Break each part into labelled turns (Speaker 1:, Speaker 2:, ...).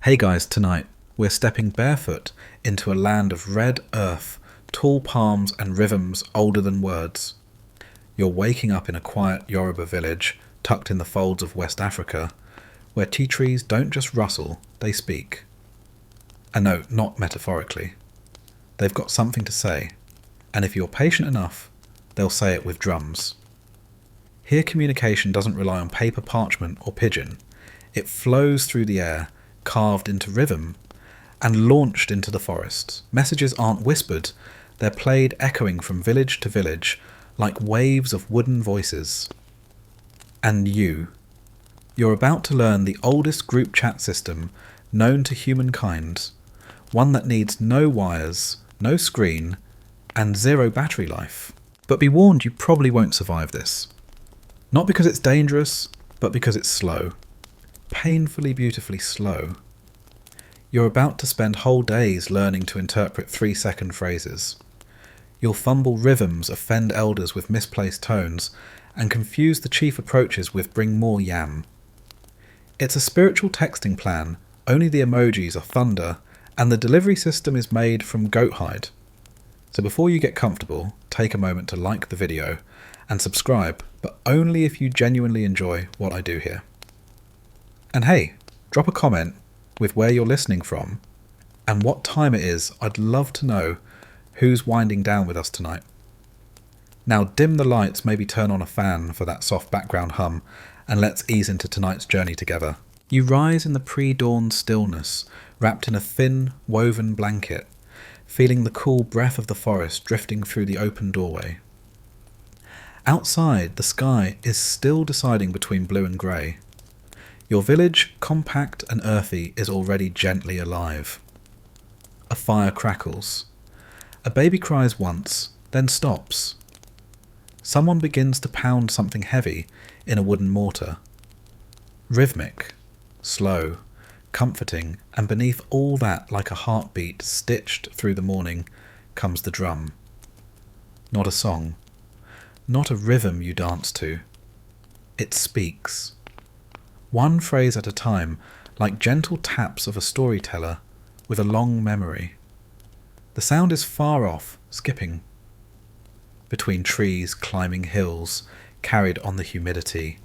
Speaker 1: Hey guys, tonight we're stepping barefoot into a land of red earth, tall palms and rhythms older than words. You're waking up in a quiet Yoruba village tucked in the folds of West Africa, where tea trees don't just rustle, they speak. And no, not metaphorically. They've got something to say, and if you're patient enough, they'll say it with drums. Here communication doesn't rely on paper, parchment or pigeon. It flows through the air, carved into rhythm, and launched into the forest. Messages aren't whispered, they're played echoing from village to village, like waves of wooden voices. And you're about to learn the oldest group chat system known to humankind, one that needs no wires, no screen, and zero battery life. But be warned, you probably won't survive this. Not because it's dangerous, but because it's slow. Painfully beautifully slow. You're about to spend whole days learning to interpret 3-second phrases. You'll fumble rhythms, offend elders with misplaced tones, and confuse the chief approaches with bring more yam. It's a spiritual texting plan, only the emojis are thunder, and the delivery system is made from goat hide. So before you get comfortable, take a moment to like the video and subscribe, but only if you genuinely enjoy what I do here. And hey, drop a comment with where you're listening from and what time it is. I'd love to know who's winding down with us tonight. Now dim the lights, maybe turn on a fan for that soft background hum, and let's ease into tonight's journey together. You rise in the pre-dawn stillness, wrapped in a thin, woven blanket, feeling the cool breath of the forest drifting through the open doorway. Outside, the sky is still deciding between blue and grey. Your village, compact and earthy, is already gently alive. A fire crackles. A baby cries once, then stops. Someone begins to pound something heavy in a wooden mortar. Rhythmic, slow, comforting, and beneath all that, like a heartbeat stitched through the morning, comes the drum. Not a song. Not a rhythm you dance to. It speaks. One phrase at a time, like gentle taps of a storyteller with a long memory. The sound is far off, skipping. Between trees, climbing hills, carried on the humidity,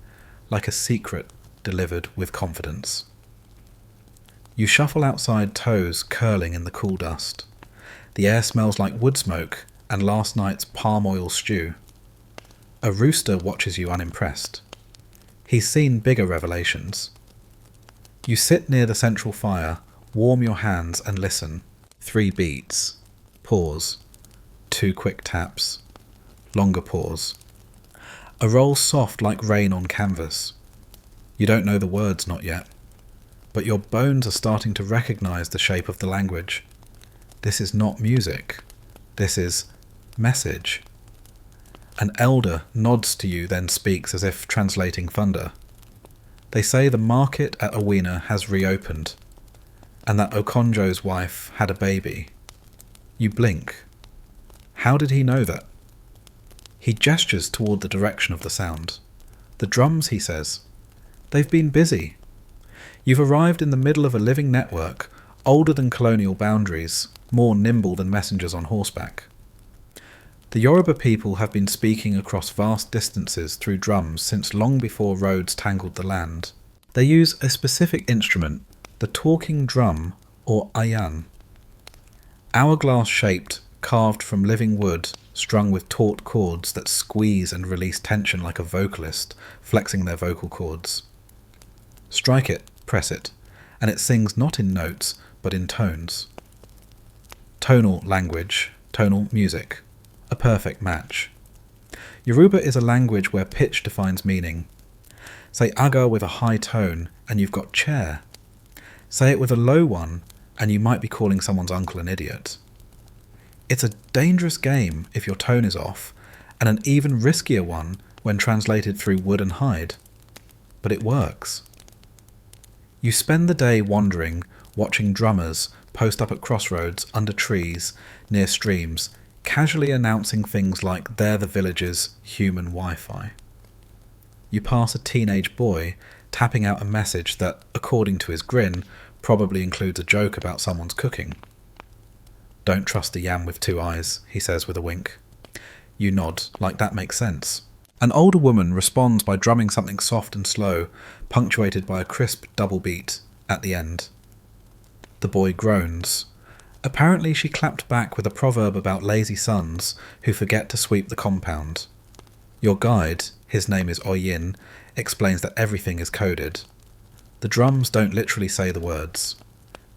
Speaker 1: like a secret delivered with confidence. You shuffle outside, toes curling in the cool dust. The air smells like wood smoke and last night's palm oil stew. A rooster watches you unimpressed. He's seen bigger revelations. You sit near the central fire, warm your hands and listen. 3 beats. Pause. 2 quick taps. Longer pause. A roll soft like rain on canvas. You don't know the words not yet, but your bones are starting to recognize the shape of the language. This is not music. This is message. An elder nods to you, then speaks as if translating thunder. They say the market at Owena has reopened, and that Okonjo's wife had a baby. You blink. How did he know that? He gestures toward the direction of the sound. The drums, he says. They've been busy. You've arrived in the middle of a living network, older than colonial boundaries, more nimble than messengers on horseback. The Yoruba people have been speaking across vast distances through drums since long before roads tangled the land. They use a specific instrument, the talking drum, or ayan. Hourglass-shaped, carved from living wood, strung with taut cords that squeeze and release tension like a vocalist, flexing their vocal cords. Strike it, press it, and it sings not in notes, but in tones. Tonal language, tonal music. A perfect match. Yoruba is a language where pitch defines meaning. Say aga with a high tone and you've got chair. Say it with a low one and you might be calling someone's uncle an idiot. It's a dangerous game if your tone is off, and an even riskier one when translated through wood and hide. But it works. You spend the day wandering, watching drummers post up at crossroads, under trees, near streams, casually announcing things like they're the village's human Wi-Fi. You pass a teenage boy tapping out a message that, according to his grin, Probably includes a joke about someone's cooking. Don't trust a yam with two eyes, he says with a wink. You nod, like that makes sense. An older woman responds by drumming something soft and slow, punctuated by a crisp double beat at the end. The boy groans. Apparently she clapped back with a proverb about lazy sons who forget to sweep the compound. Your guide, his name is Oyin, explains that everything is coded. The drums don't literally say the words.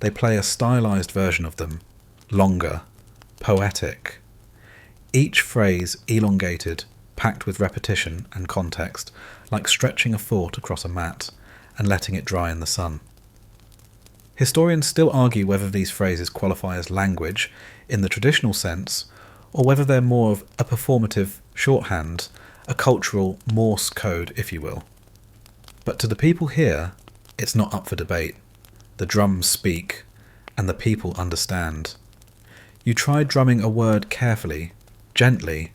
Speaker 1: They play a stylized version of them, longer, poetic. Each phrase elongated, packed with repetition and context, like stretching a thought across a mat and letting it dry in the sun. Historians still argue whether these phrases qualify as language in the traditional sense, or whether they're more of a performative shorthand, a cultural Morse code, if you will. But to the people here, it's not up for debate. The drums speak, and the people understand. You try drumming a word carefully, gently,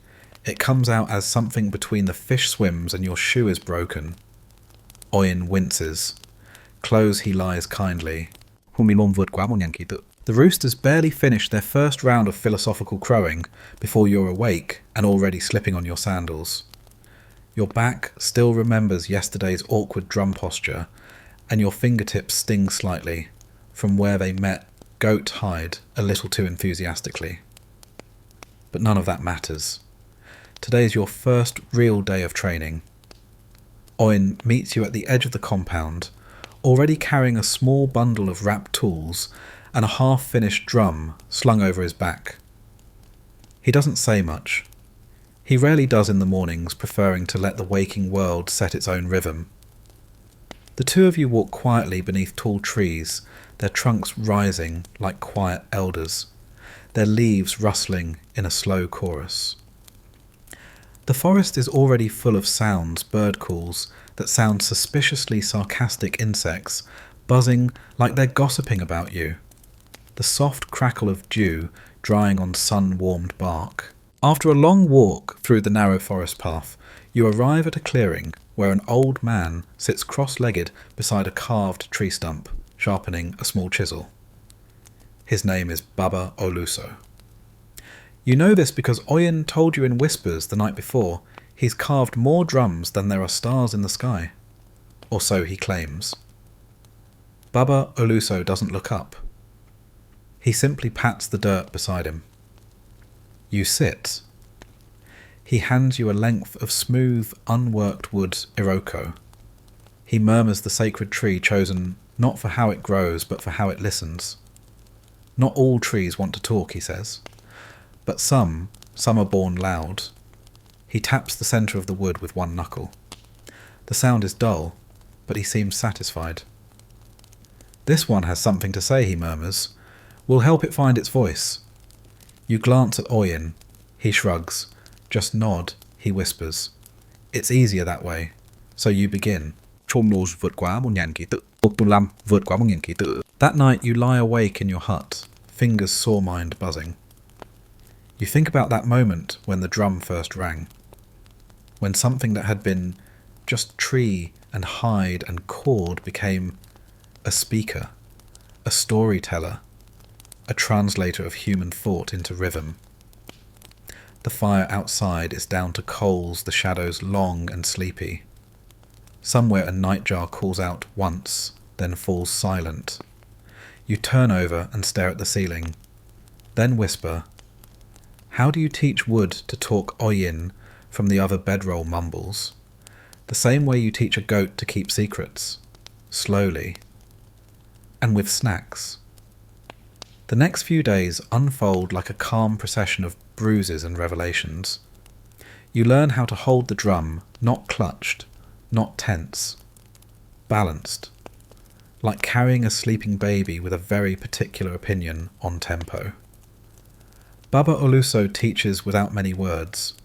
Speaker 1: it comes out as something between the fish swims and your shoe is broken. Oyin winces. Close he lies kindly. The roosters barely finish their first round of philosophical crowing before you're awake and already slipping on your sandals. Your back still remembers yesterday's awkward drum posture, and your fingertips sting slightly from where they met goat-hide a little too enthusiastically. But none of that matters. Today is your first real day of training. Oyin meets you at the edge of the compound, already carrying a small bundle of wrapped tools and a half-finished drum slung over his back. He doesn't say much. He rarely does in the mornings, preferring to let the waking world set its own rhythm. The two of you walk quietly beneath tall trees, their trunks rising like quiet elders, their leaves rustling in a slow chorus. The forest is already full of sounds, bird calls, that sound suspiciously sarcastic insects, buzzing like they're gossiping about you. The soft crackle of dew drying on sun-warmed bark. After a long walk through the narrow forest path, you arrive at a clearing where an old man sits cross-legged beside a carved tree stump, sharpening a small chisel. His name is Baba Oluso. You know this because Oyin told you in whispers the night before he's carved more drums than there are stars in the sky. Or so he claims. Baba Oluso doesn't look up. He simply pats the dirt beside him. You sit. He hands you a length of smooth, unworked wood iroko. He murmurs the sacred tree chosen not for how it grows, but for how it listens. Not all trees want to talk, he says. But some are born loud. He taps the centre of the wood with one knuckle. The sound is dull, but he seems satisfied. This one has something to say, he murmurs. We'll help it find its voice. You glance at Oyin. He shrugs. Just nod, he whispers. It's easier that way. So you begin. That night you lie awake in your hut, fingers sore-mind buzzing. You think about that moment when the drum first rang. When something that had been just tree and hide and cord became a speaker, a storyteller, a translator of human thought into rhythm. The fire outside is down to coals, the shadows long and sleepy. Somewhere a nightjar calls out once, then falls silent. You turn over and stare at the ceiling, then whisper, how do you teach wood to talk Oyin from the other bedroll mumbles? The same way you teach a goat to keep secrets. Slowly. And with snacks. The next few days unfold like a calm procession of bruises and revelations. You learn how to hold the drum, not clutched, not tense. Balanced. Like carrying a sleeping baby with a very particular opinion on tempo. Baba Oluso teaches without many words.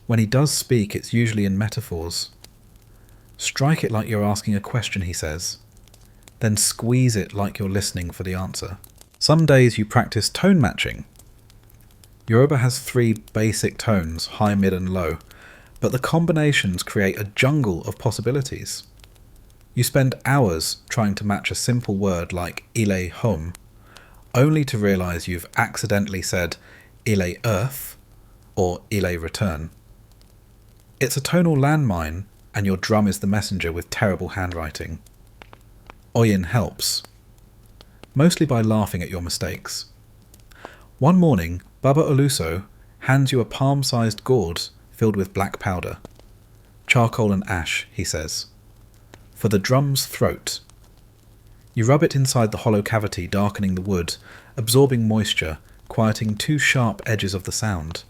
Speaker 1: When he does speak, it's usually in metaphors. Strike it like you're asking a question, he says. Then squeeze it like you're listening for the answer. Some days you practice tone matching. Yoruba has 3 basic tones, high, mid and low, but the combinations create a jungle of possibilities. You spend hours trying to match a simple word like ile home, only to realise you've accidentally said ile earth or ile return. It's a tonal landmine, and your drum is the messenger with terrible handwriting. Oyin helps, mostly by laughing at your mistakes. One morning, Baba Oluso hands you a palm-sized gourd filled with black powder. Charcoal and ash, he says. For the drum's throat. You rub it inside the hollow cavity, darkening the wood, absorbing moisture, quieting two sharp edges of the sound.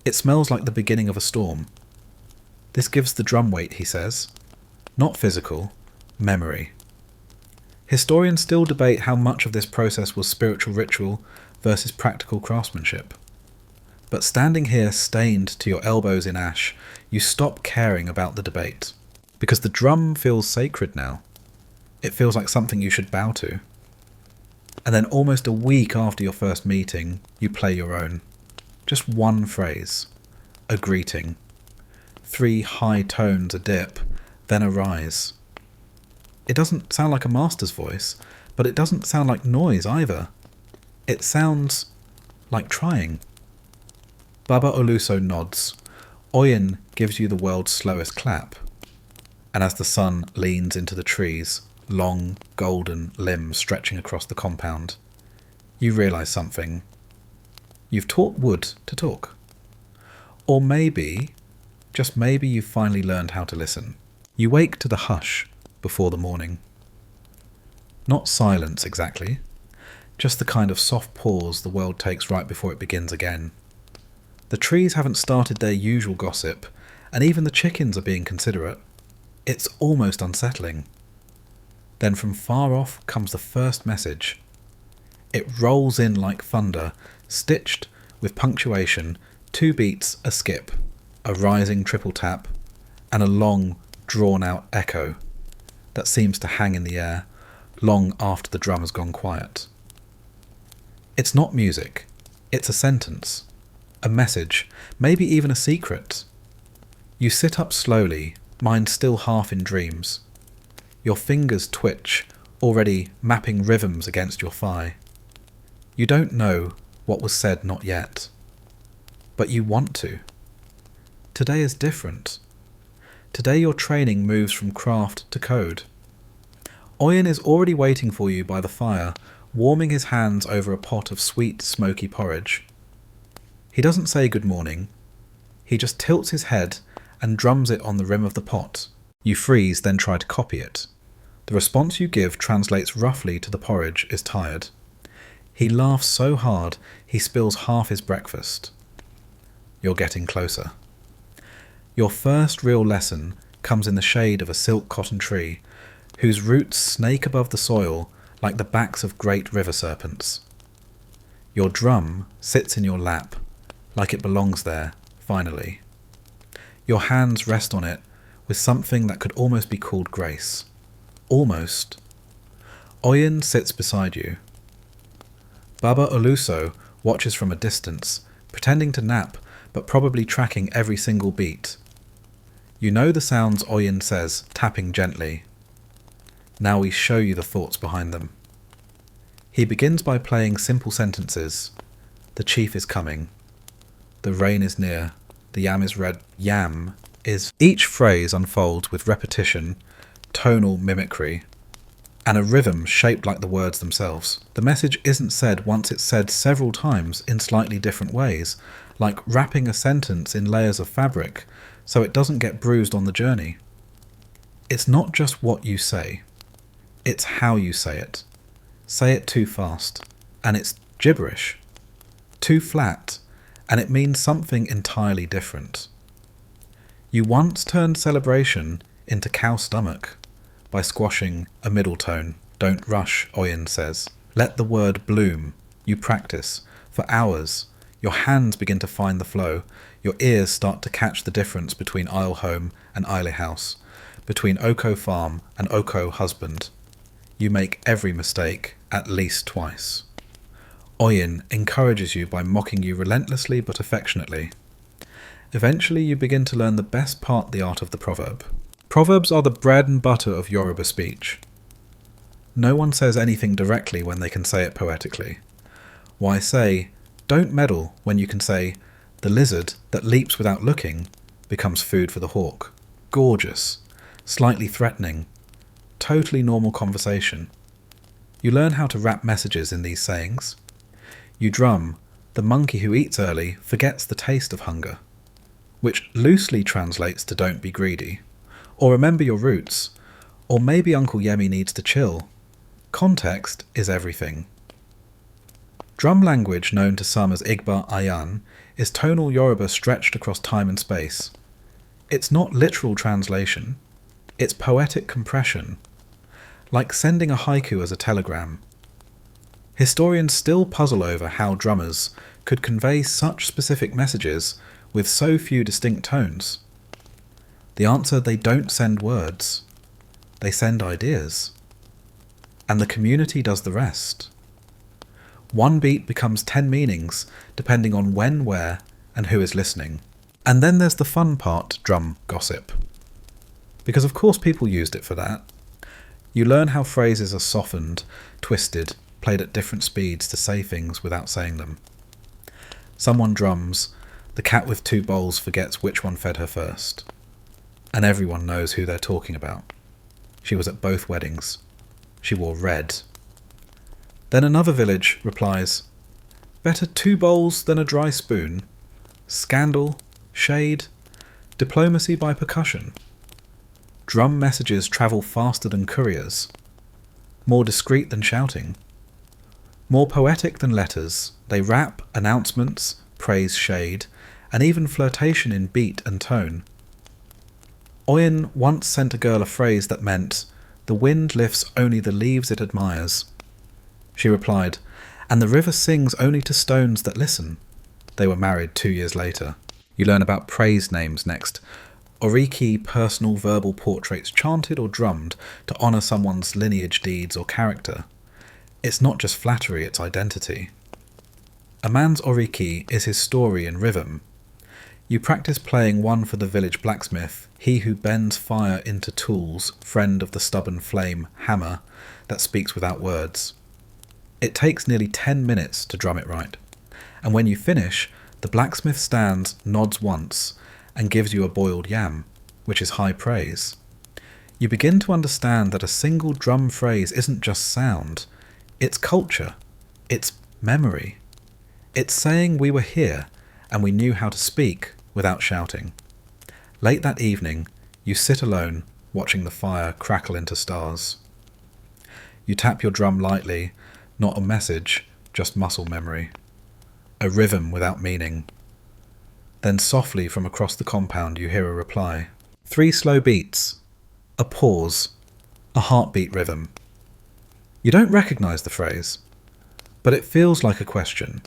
Speaker 1: It smells like the beginning of a storm. This gives the drum weight, he says. Not physical, memory. Historians still debate how much of this process was spiritual ritual versus practical craftsmanship. But standing here stained to your elbows in ash, you stop caring about the debate. Because the drum feels sacred now. It feels like something you should bow to. And then almost a week after your first meeting, you play your own. Just one phrase. A greeting. 3 high tones a dip, then a rise. It doesn't sound like a master's voice, but it doesn't sound like noise either. It sounds like trying. Baba Oluso nods. Oyin gives you the world's slowest clap. And as the sun leans into the trees, long, golden limbs stretching across the compound, you realise something. You've taught wood to talk. Or maybe, just maybe, you've finally learned how to listen. You wake to the hush before the morning. Not silence exactly, just the kind of soft pause the world takes right before it begins again. The trees haven't started their usual gossip, and even the chickens are being considerate. It's almost unsettling. Then from far off comes the first message. It rolls in like thunder, stitched with punctuation, 2 beats a skip, a rising triple tap, and a long, drawn-out echo that seems to hang in the air long after the drum has gone quiet. It's not music, it's a sentence, a message, maybe even a secret. You sit up slowly, mind still half in dreams. Your fingers twitch, already mapping rhythms against your thigh. You don't know what was said not yet, but you want to. Today is different. Today your training moves from craft to code. Oyin is already waiting for you by the fire, warming his hands over a pot of sweet, smoky porridge. He doesn't say good morning. He just tilts his head and drums it on the rim of the pot. You freeze, then try to copy it. The response you give translates roughly to the porridge is tired. He laughs so hard he spills half his breakfast. You're getting closer. Your first real lesson comes in the shade of a silk cotton tree, whose roots snake above the soil like the backs of great river serpents. Your drum sits in your lap, like it belongs there, finally. Your hands rest on it with something that could almost be called grace. Almost. Oyin sits beside you. Baba Oluso watches from a distance, pretending to nap, but probably tracking every single beat. You know the sounds Oyin says, tapping gently. Now we show you the thoughts behind them. He begins by playing simple sentences. The chief is coming. The rain is near. The yam is red. Yam is... Each phrase unfolds with repetition, tonal mimicry, and a rhythm shaped like the words themselves. The message isn't said once, it's said several times in slightly different ways, like wrapping a sentence in layers of fabric so it doesn't get bruised on the journey. It's not just what you say, it's how you say it. Say it too fast, and it's gibberish. Too flat, and it means something entirely different. You once turned celebration into cow stomach by squashing a middle tone. Don't rush, Oyin says. Let the word bloom. You practice. For hours, your hands begin to find the flow. Your ears start to catch the difference between Isle home and Isle house, between Oko farm and Oko husband. You make every mistake at least twice. Oyin encourages you by mocking you relentlessly but affectionately. Eventually you begin to learn the best part, the art of the proverb. Proverbs are the bread and butter of Yoruba speech. No one says anything directly when they can say it poetically. Why say, "Don't meddle," when you can say, "The lizard that leaps without looking becomes food for the hawk." Gorgeous, slightly threatening, totally normal conversation. You learn how to wrap messages in these sayings. You drum, "The monkey who eats early forgets the taste of hunger," which loosely translates to "don't be greedy," or "remember your roots," or maybe Uncle Yemi needs to chill. Context is everything. Drum language, known to some as Igba Ayan, is tonal Yoruba stretched across time and space. It's not literal translation, it's poetic compression, like sending a haiku as a telegram. Historians still puzzle over how drummers could convey such specific messages with so few distinct tones. The answer: they don't send words, they send ideas. And the community does the rest. One beat becomes 10 meanings, depending on when, where, and who is listening. And then there's the fun part, drum gossip. Because of course people used it for that. You learn how phrases are softened, twisted, played at different speeds to say things without saying them. Someone drums, "The cat with two bowls forgets which one fed her first." And everyone knows who they're talking about. She was at both weddings. She wore red. Then another village replies, "Better 2 bowls than a dry spoon." Scandal, shade, diplomacy by percussion. Drum messages travel faster than couriers, more discreet than shouting, more poetic than letters. They wrap announcements, praise, shade, and even flirtation in beat and tone. Oyen once sent a girl a phrase that meant, "The wind lifts only the leaves it admires." She replied, "And the river sings only to stones that listen." They were married 2 years later. You learn about praise names next. Oriki, personal verbal portraits chanted or drummed to honour someone's lineage, deeds or character. It's not just flattery, it's identity. A man's oriki is his story in rhythm. You practice playing one for the village blacksmith, he who bends fire into tools, friend of the stubborn flame, hammer, that speaks without words. It takes nearly 10 minutes to drum it right. And when you finish, the blacksmith stands, nods once, and gives you a boiled yam, which is high praise. You begin to understand that a single drum phrase isn't just sound, it's culture, it's memory. It's saying we were here, and we knew how to speak without shouting. Late that evening, you sit alone, watching the fire crackle into stars. You tap your drum lightly, not a message, just muscle memory. A rhythm without meaning. Then softly from across the compound you hear a reply. 3 slow beats, a pause, a heartbeat rhythm. You don't recognise the phrase, but it feels like a question.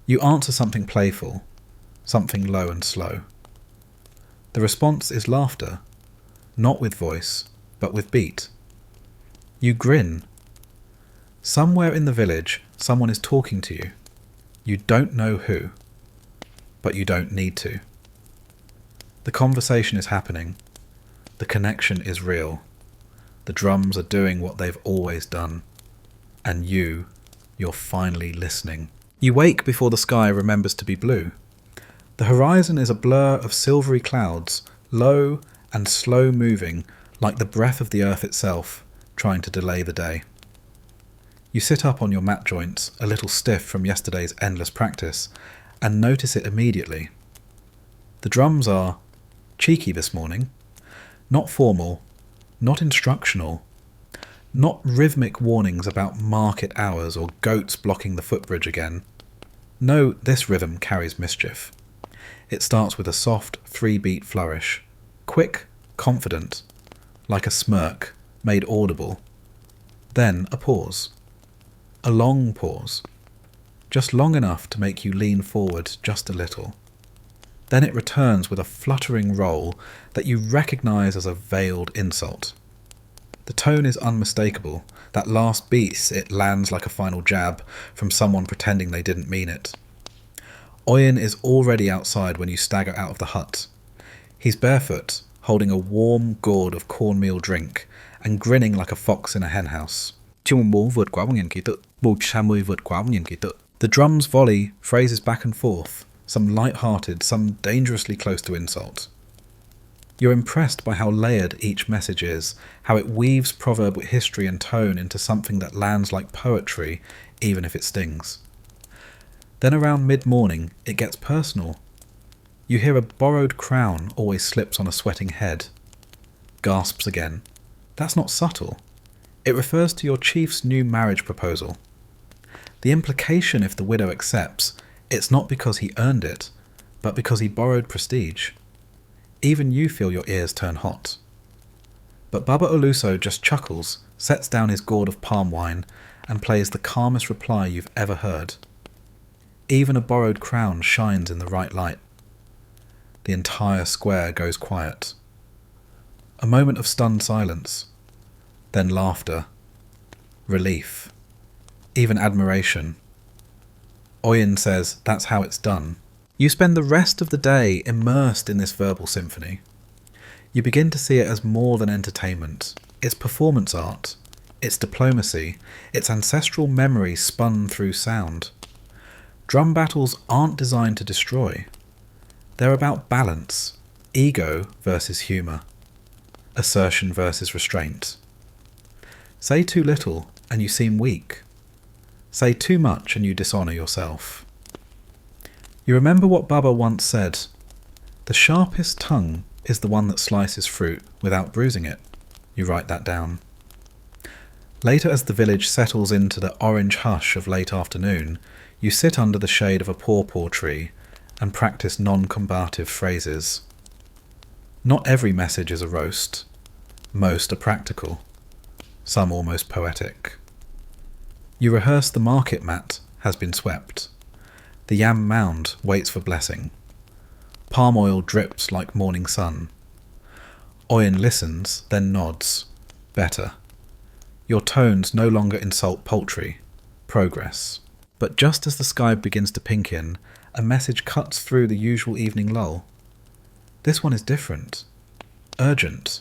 Speaker 1: You answer something playful, something low and slow. The response is laughter, not with voice, but with beat. You grin. Somewhere in the village, someone is talking to you. You don't know who, but you don't need to. The conversation is happening. The connection is real. The drums are doing what they've always done. And you're finally listening. You wake before the sky remembers to be blue. The horizon is a blur of silvery clouds, low and slow moving, like the breath of the earth itself, trying to delay the day. You sit up on your mat joints, a little stiff from yesterday's endless practice, and notice it immediately. The drums are cheeky this morning, not formal, not instructional, not rhythmic warnings about market hours or goats blocking the footbridge again. No, this rhythm carries mischief. It starts with a soft 3-beat flourish, quick, confident, like a smirk, made audible. Then a pause. A long pause, just long enough to make you lean forward just a little. Then it returns with a fluttering roll that you recognise as a veiled insult. The tone is unmistakable. That last beat, it lands like a final jab from someone pretending they didn't mean it. Oyen is already outside when you stagger out of the hut. He's barefoot, holding a warm gourd of cornmeal drink and grinning like a fox in a henhouse.
Speaker 2: Chương 4 vượt quá 1.000 ký tự. Mục 20 vượt quá 1.000 ký tự.
Speaker 1: The drums volley phrases back and forth, some light-hearted, some dangerously close to insult. You're impressed by how layered each message is, how it weaves proverb with history and tone into something that lands like poetry, even if it stings. Then around mid-morning, it gets personal. You hear a borrowed crown always slips on a sweating head. Gasps again. That's not subtle. It refers to your chief's new marriage proposal. The implication, if the widow accepts, it's not because he earned it, but because he borrowed prestige. Even you feel your ears turn hot. But Baba Oluso just chuckles, sets down his gourd of palm wine, and plays the calmest reply you've ever heard. Even a borrowed crown shines in the right light. The entire square goes quiet. A moment of stunned silence. Then laughter. Relief. Even admiration. Oyin says that's how it's done. You spend the rest of the day immersed in this verbal symphony. You begin to see it as more than entertainment. It's performance art. It's diplomacy. It's ancestral memory spun through sound. Drum battles aren't designed to destroy. They're about balance. Ego versus humour. Assertion versus restraint. Say too little and you seem weak. Say too much and you dishonour yourself. You remember what Baba once said, "The sharpest tongue is the one that slices fruit without bruising it." You write that down. Later, as the village settles into the orange hush of late afternoon, you sit under the shade of a pawpaw tree and practice non-combative phrases. Not every message is a roast. Most are practical. Some almost poetic. You rehearse the market mat has been swept. The yam mound waits for blessing. Palm oil drips like morning sun. Oyin listens, then nods. Better. Your tones no longer insult poultry. Progress. But just as the sky begins to pink in, a message cuts through the usual evening lull. This one is different. Urgent.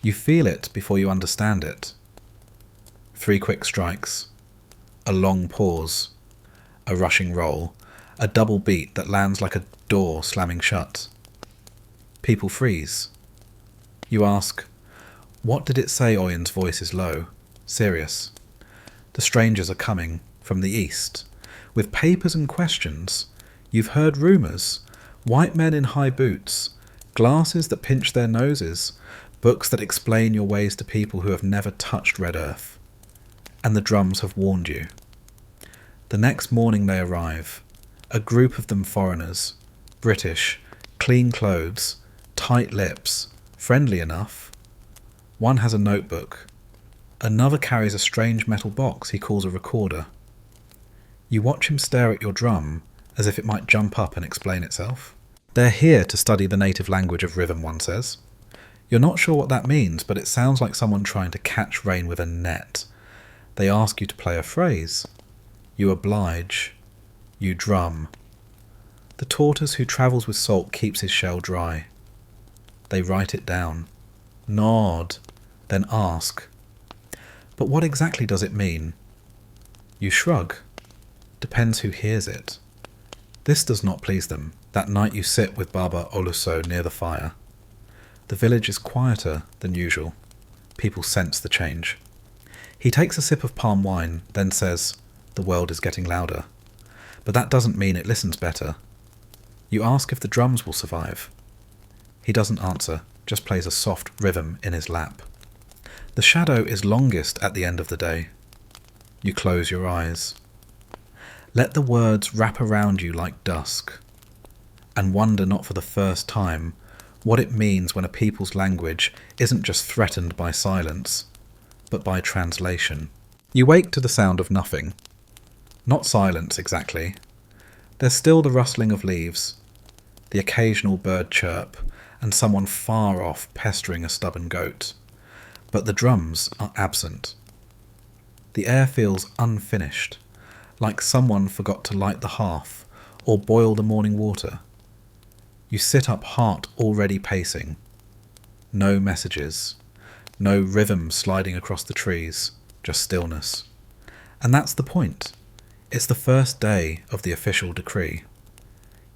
Speaker 1: You feel it before you understand it. 3 quick strikes. A long pause. A rushing roll. A double beat that lands like a door slamming shut. People freeze. You ask, "What did it say?" Oyin's voice is low, serious. The strangers are coming from the east, with papers and questions. You've heard rumours. White men in high boots, glasses that pinch their noses, books that explain your ways to people who have never touched Red Earth. And the drums have warned you. The next morning they arrive, a group of them foreigners, British, clean clothes, tight lips, friendly enough. One has a notebook. Another carries a strange metal box he calls a recorder. You watch him stare at your drum as if it might jump up and explain itself. They're here to study the native language of rhythm, one says. You're not sure what that means, but it sounds like someone trying to catch rain with a net. They ask you to play a phrase. You oblige. You drum. The tortoise who travels with salt keeps his shell dry. They write it down. Nod. Then ask. But what exactly does it mean? You shrug. Depends who hears it. This does not please them. That night you sit with Baba Oluso near the fire. The village is quieter than usual. People sense the change. He takes a sip of palm wine, then says, "The world is getting louder." But that doesn't mean it listens better. You ask if the drums will survive. He doesn't answer, just plays a soft rhythm in his lap. The shadow is longest at the end of the day. You close your eyes. Let the words wrap around you like dusk, and wonder not for the first time what it means when a people's language isn't just threatened by silence, but by translation. You wake to the sound of nothing. Not silence exactly. There's still the rustling of leaves, the occasional bird chirp, and someone far off pestering a stubborn goat. But the drums are absent. The air feels unfinished, like someone forgot to light the hearth or boil the morning water. You sit up, heart already pacing. No messages. No rhythm sliding across the trees, just stillness. And that's the point. It's the first day of the official decree.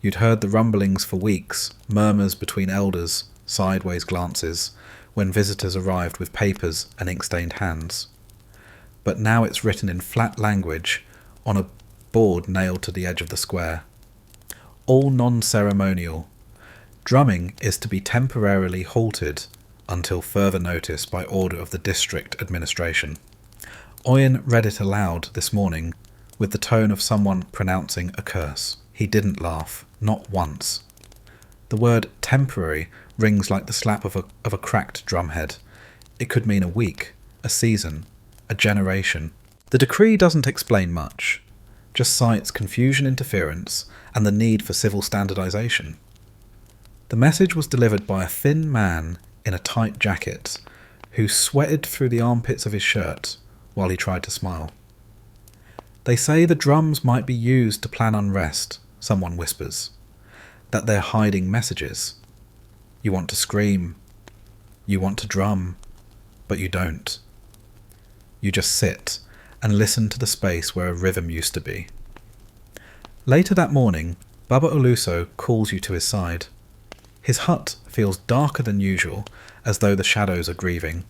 Speaker 1: You'd heard the rumblings for weeks, murmurs between elders, sideways glances, when visitors arrived with papers and ink-stained hands. But now it's written in flat language on a board nailed to the edge of the square. All non-ceremonial. Drumming is to be temporarily halted until further notice by order of the district administration. Oyen read it aloud this morning with the tone of someone pronouncing a curse. He didn't laugh, not once. The word temporary rings like the slap of a cracked drumhead. It could mean a week, a season, a generation. The decree doesn't explain much, just cites confusion interference and the need for civil standardization. The message was delivered by a thin man in a tight jacket who sweated through the armpits of his shirt while he tried to smile. They say the drums might be used to plan unrest, someone whispers. That they're hiding messages. You want to scream. You want to drum. But you don't. You just sit and listen to the space where a rhythm used to be. Later that morning, Baba Oluso calls you to his side. His hut feels darker than usual, as though the shadows are grieving.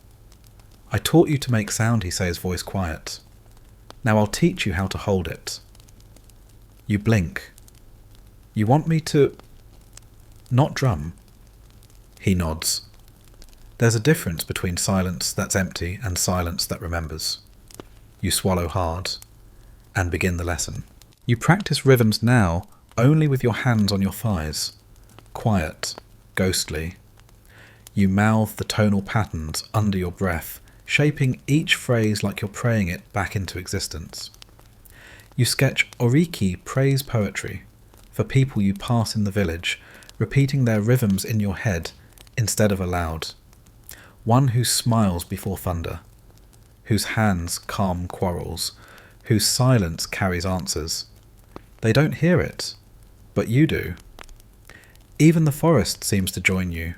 Speaker 1: I taught you to make sound, he says, voice quiet. Now I'll teach you how to hold it. You blink. You want me to not drum? He nods. There's a difference between silence that's empty and silence that remembers. You swallow hard and begin the lesson. You practice rhythms now only with your hands on your thighs. Quiet, ghostly. You mouth the tonal patterns under your breath, shaping each phrase like you're praying it back into existence. You sketch oriki praise poetry for people you pass in the village, repeating their rhythms in your head instead of aloud. One who smiles before thunder, whose hands calm quarrels, whose silence carries answers. They don't hear it, but you do. Even the forest seems to join you.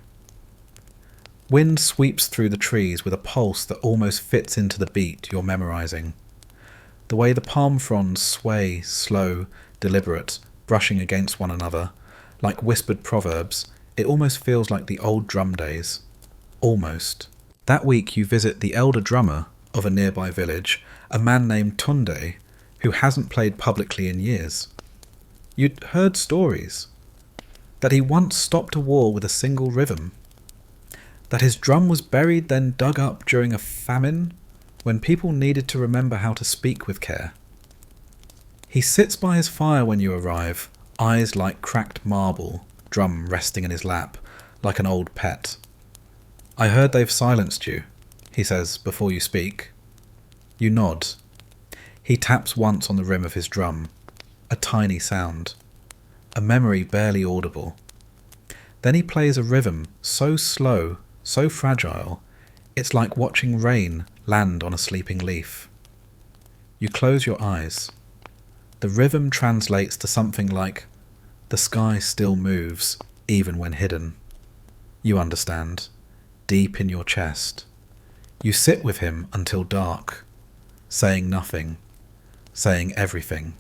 Speaker 1: Wind sweeps through the trees with a pulse that almost fits into the beat you're memorizing. The way the palm fronds sway, slow, deliberate, brushing against one another, like whispered proverbs, it almost feels like the old drum days. Almost. That week you visit the elder drummer of a nearby village, a man named Tunde, who hasn't played publicly in years. You'd heard stories. That he once stopped a war with a single rhythm. That his drum was buried then dug up during a famine when people needed to remember how to speak with care. He sits by his fire when you arrive, eyes like cracked marble, drum resting in his lap, like an old pet. I heard they've silenced you, he says before you speak. You nod. He taps once on the rim of his drum, a tiny sound, a memory barely audible. Then he plays a rhythm so slow, so fragile, it's like watching rain land on a sleeping leaf. You close your eyes. The rhythm translates to something like, the sky still moves, even when hidden. You understand, deep in your chest. You sit with him until dark, saying nothing, saying everything.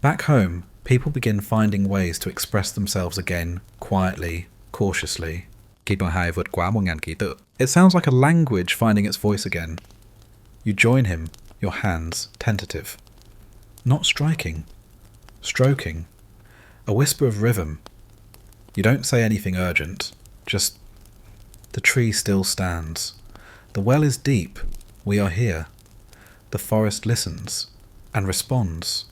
Speaker 1: Back home, people begin finding ways to express themselves again, quietly, cautiously.
Speaker 2: Khi mà hai vượt quá 1.000 ký tự.
Speaker 1: It sounds like a language finding its voice again. You join him, your hands tentative. Not striking, stroking. A whisper of rhythm. You don't say anything urgent, just, the tree still stands. The well is deep, we are here. The forest listens, and responds.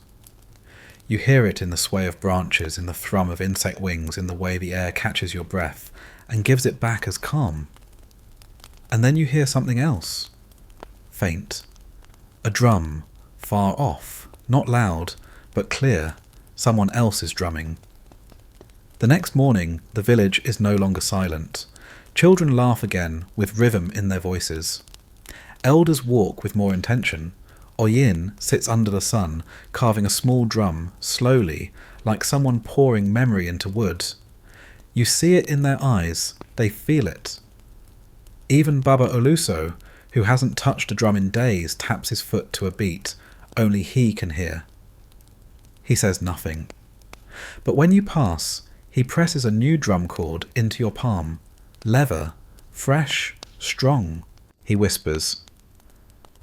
Speaker 1: You hear it in the sway of branches, in the thrum of insect wings, in the way the air catches your breath, and gives it back as calm. And then you hear something else. Faint. A drum, far off, not loud, but clear. Someone else is drumming. The next morning, the village is no longer silent. Children laugh again, with rhythm in their voices. Elders walk with more intention. Oyin sits under the sun, carving a small drum, slowly, like someone pouring memory into wood. You see it in their eyes, they feel it. Even Baba Oluso, who hasn't touched a drum in days, taps his foot to a beat only he can hear. He says nothing. But when you pass, he presses a new drum chord into your palm. Leather, fresh, strong, he whispers.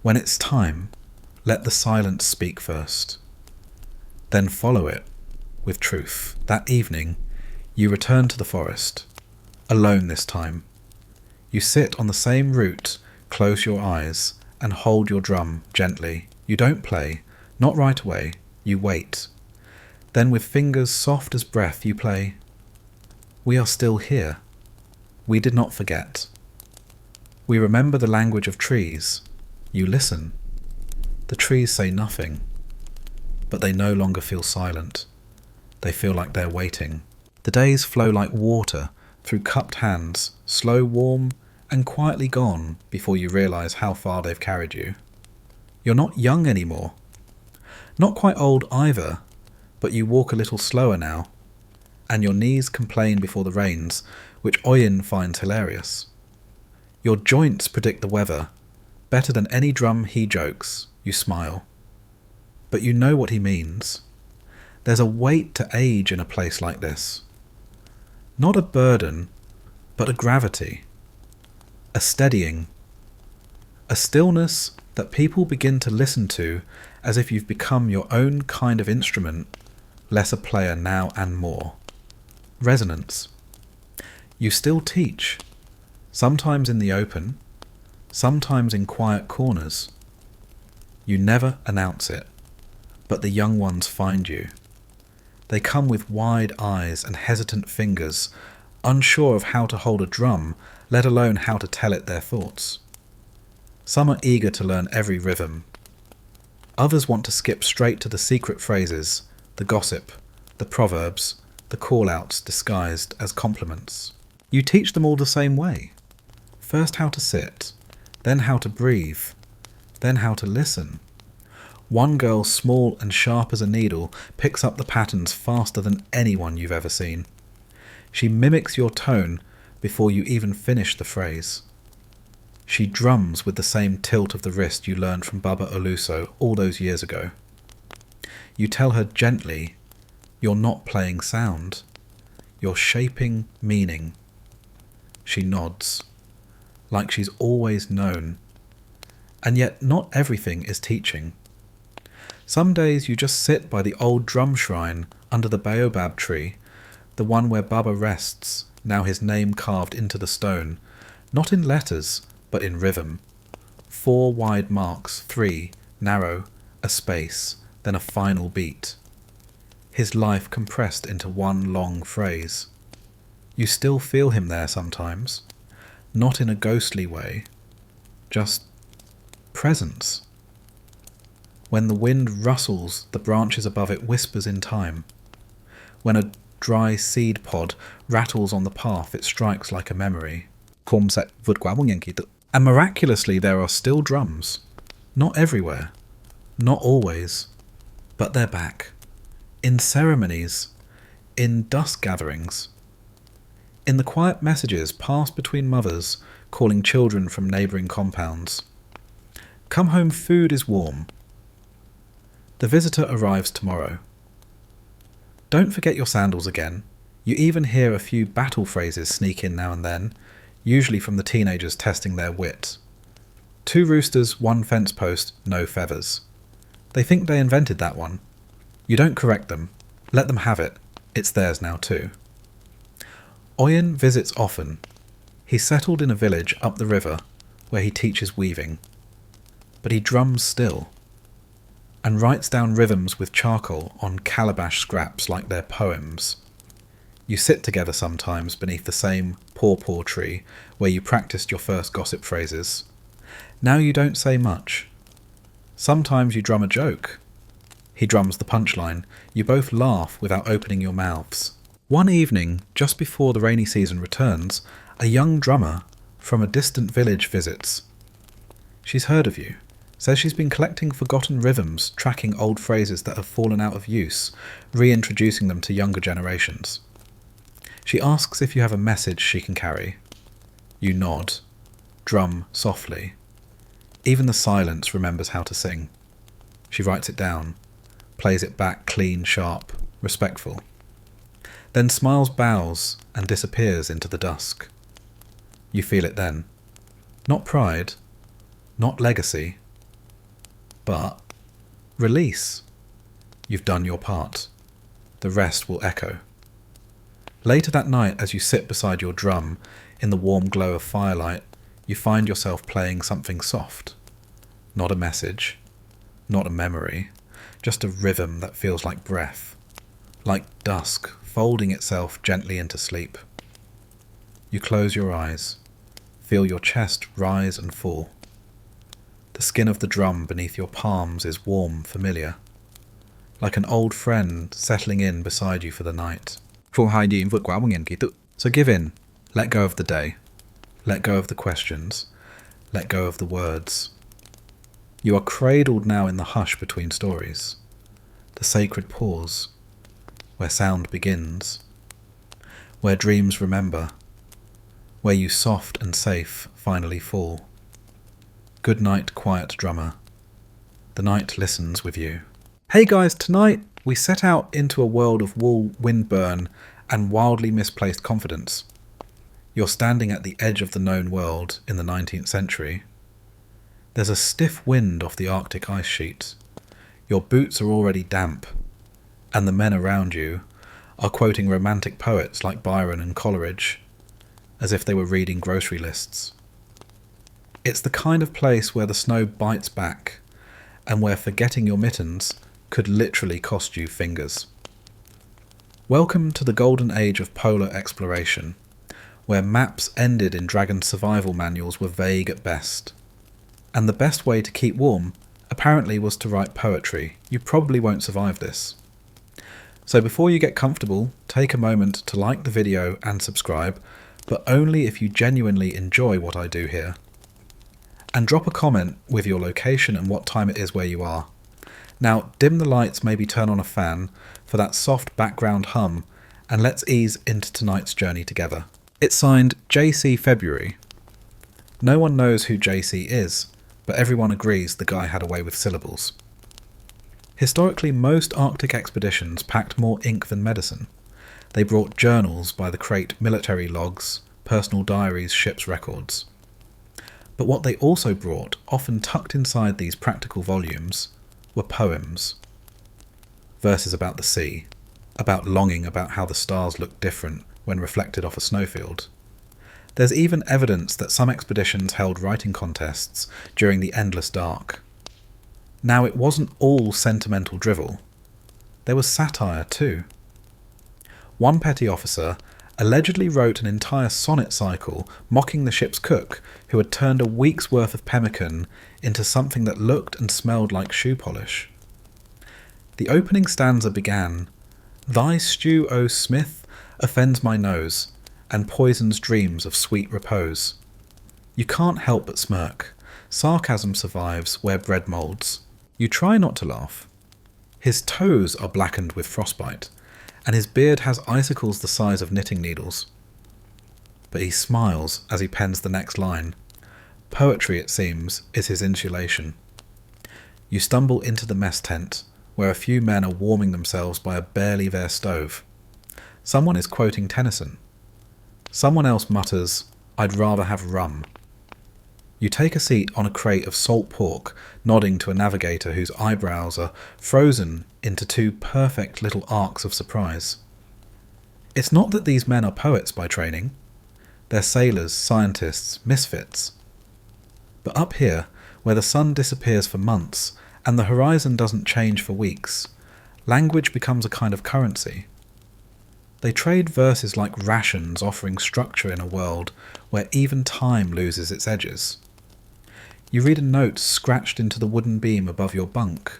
Speaker 1: When it's time, let the silence speak first. Then follow it with truth. That evening, you return to the forest, alone this time. You sit on the same root, close your eyes, and hold your drum gently. You don't play, not right away, you wait. Then with fingers soft as breath you play. We are still here. We did not forget. We remember the language of trees. You listen. The trees say nothing, but they no longer feel silent. They feel like they're waiting. The days flow like water through cupped hands, slow, warm, and quietly gone before you realise how far they've carried you. You're not young anymore. Not quite old either, but you walk a little slower now, and your knees complain before the rains, which Oyin finds hilarious. Your joints predict the weather. Better than any drum he jokes, you smile. But you know what he means. There's a weight to age in a place like this. Not a burden, but a gravity. A steadying. A stillness that people begin to listen to as if you've become your own kind of instrument, less a player now and more. Resonance. You still teach, sometimes in the open, sometimes in quiet corners. You never announce it, but the young ones find you. They come with wide eyes and hesitant fingers, unsure of how to hold a drum, let alone how to tell it their thoughts. Some are eager to learn every rhythm. Others want to skip straight to the secret phrases, the gossip, the proverbs, the call-outs disguised as compliments. You teach them all the same way. First how to sit, then how to breathe, then how to listen. One girl, small and sharp as a needle, picks up the patterns faster than anyone you've ever seen. She mimics your tone before you even finish the phrase. She drums with the same tilt of the wrist you learned from Baba Oluso all those years ago. You tell her gently, you're not playing sound, you're shaping meaning. She nods, like she's always known. And yet not everything is teaching. Some days you just sit by the old drum shrine under the baobab tree, the one where Baba rests, now his name carved into the stone, not in letters, but in rhythm. 4 wide marks, 3, narrow, a space, then a final beat. His life compressed into one long phrase. You still feel him there sometimes, not in a ghostly way, just presence. When the wind rustles, the branches above it whispers in time. When a dry seed pod rattles on the path, it strikes like a memory.
Speaker 2: Không sẽ vượt quá 1.000 ký tự.
Speaker 1: And miraculously there are still drums. Not everywhere, not always, but they're back. In ceremonies, in dusk gatherings, in the quiet messages passed between mothers calling children from neighbouring compounds. Come home, food is warm. The visitor arrives tomorrow. Don't forget your sandals again. You even hear a few battle phrases sneak in now and then, usually from the teenagers testing their wit. 2 roosters, 1 fence post, no feathers. They think they invented that one. You don't correct them. Let them have it. It's theirs now too. Oyin visits often. He's settled in a village up the river where he teaches weaving. But he drums still and writes down rhythms with charcoal on calabash scraps like they're poems. You sit together sometimes beneath the same pawpaw tree where you practiced your first gossip phrases. Now you don't say much. Sometimes you drum a joke. He drums the punchline. You both laugh without opening your mouths. One evening, just before the rainy season returns, a young drummer from a distant village visits. She's heard of you. Says she's been collecting forgotten rhythms, tracking old phrases that have fallen out of use, reintroducing them to younger generations. She asks if you have a message she can carry. You nod. drum softly. Even the silence remembers how to sing. She writes it down, plays it back clean, sharp, respectful. Then smiles, bows, and disappears into the dusk. You feel it then. Not pride, not legacy, but release. You've done your part. The rest will echo. Later that night, as you sit beside your drum, in the warm glow of firelight, you find yourself playing something soft. Not a message, not a memory, just a rhythm that feels like breath, like dusk folding itself gently into sleep. You close your eyes, feel your chest rise and fall. The skin of the drum beneath your palms is warm, familiar, like an old friend settling in beside you for the night.
Speaker 2: Phù hai điện vượt quá 1.000 ký tự.
Speaker 1: So give in, let go of the day, let go of the questions, let go of the words. You are cradled now in the hush between stories, the sacred pause, where sound begins, where dreams remember, where you soft and safe finally fall. Good night, quiet drummer. The night listens with you. Hey guys, tonight we set out into a world of wool, windburn, and wildly misplaced confidence. You're standing at the edge of the known world in the 19th century. There's a stiff wind off the Arctic ice sheet. Your boots are already damp, and the men around you are quoting romantic poets like Byron and Coleridge, as if they were reading grocery lists. It's the kind of place where the snow bites back, and where forgetting your mittens could literally cost you fingers. Welcome to the golden age of polar exploration, where maps ended in dragon survival manuals were vague at best. And the best way to keep warm apparently was to write poetry. You probably won't survive this. So before you get comfortable, take a moment to like the video and subscribe, but only if you genuinely enjoy what I do here. And drop a comment with your location and what time it is where you are. Now dim the lights, maybe turn on a fan for that soft background hum, and let's ease into tonight's journey together. It's signed JC February. No one knows who JC is, but everyone agrees the guy had a way with syllables. Historically, most Arctic expeditions packed more ink than medicine. They brought journals by the crate, military logs, personal diaries, ship's records. But what they also brought, often tucked inside these practical volumes, were poems. Verses about the sea, about longing, about how the stars look different when reflected off a snowfield. There's even evidence that some expeditions held writing contests during the endless dark. Now, it wasn't all sentimental drivel. There was satire too. One petty officer allegedly wrote an entire sonnet cycle mocking the ship's cook, who had turned a week's worth of pemmican into something that looked and smelled like shoe polish. The opening stanza began, "Thy stew, O Smith, offends my nose, and poisons dreams of sweet repose." You can't help but smirk. Sarcasm survives where bread moulds. You try not to laugh. His toes are blackened with frostbite, and his beard has icicles the size of knitting needles. But he smiles as he pens the next line. Poetry, it seems, is his insulation. You stumble into the mess tent, where a few men are warming themselves by a barely there stove. Someone is quoting Tennyson. Someone else mutters, "I'd rather have rum." You take a seat on a crate of salt pork, nodding to a navigator whose eyebrows are frozen into two perfect little arcs of surprise. It's not that these men are poets by training. They're sailors, scientists, misfits. But up here, where the sun disappears for months and the horizon doesn't change for weeks, language becomes a kind of currency. They trade verses like rations, offering structure in a world where even time loses its edges. You read a note scratched into the wooden beam above your bunk,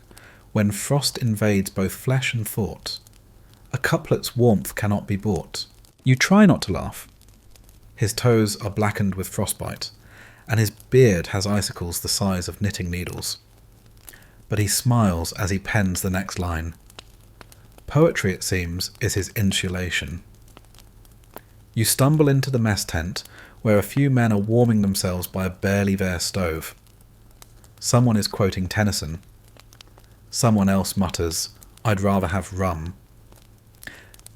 Speaker 1: when frost invades both flesh and thought. A couplet's warmth cannot be bought. You try not to laugh. His toes are blackened with frostbite, and his beard has icicles the size of knitting needles. But he smiles as he pens the next line. Poetry, it seems, is his insulation. You stumble into the mess tent, where a few men are warming themselves by a barely there stove. Someone is quoting Tennyson. Someone else mutters, "I'd rather have rum."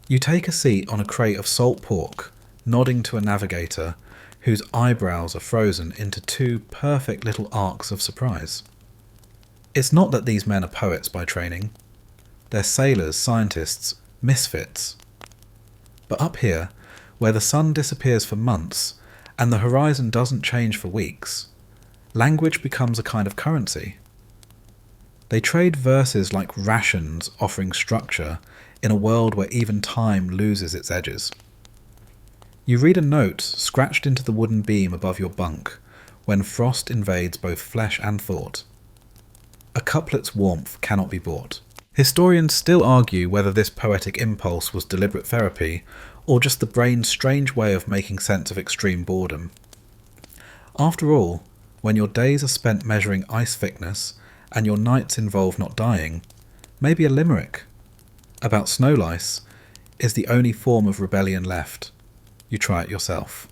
Speaker 1: You take a seat on a crate of salt pork, nodding to a navigator whose eyebrows are frozen into two perfect little arcs of surprise. It's not that these men are poets by training. They're sailors, scientists, misfits. But up here, where the sun disappears for months and the horizon doesn't change for weeks, language becomes a kind of currency. They trade verses like rations offering structure in a world where even time loses its edges. You read a note scratched into the wooden beam above your bunk when frost invades both flesh and thought. A couplet's warmth cannot be bought. Historians still argue whether this poetic impulse was deliberate therapy or just the brain's strange way of making sense of extreme boredom. After all, when your days are spent measuring ice thickness and your nights involve not dying, maybe a limerick about snow lice is the only form of rebellion left. You try it yourself.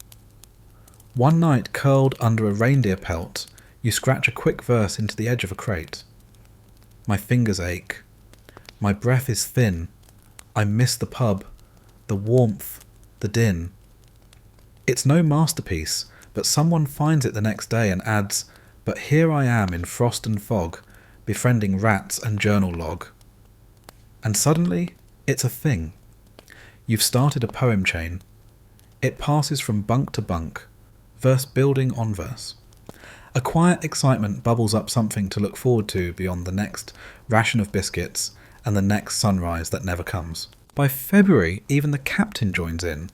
Speaker 1: One night, curled under a reindeer pelt, you scratch a quick verse into the edge of a crate. My fingers ache. My breath is thin. I miss the pub, the warmth, the din. It's no masterpiece, but someone finds it the next day and adds, "But here I am in frost and fog, befriending rats and journal log." And suddenly, it's a thing. You've started a poem chain. It passes from bunk to bunk, verse building on verse. A quiet excitement bubbles up something to look forward to beyond the next ration of biscuits and the next sunrise that never comes. By February, even the captain joins in.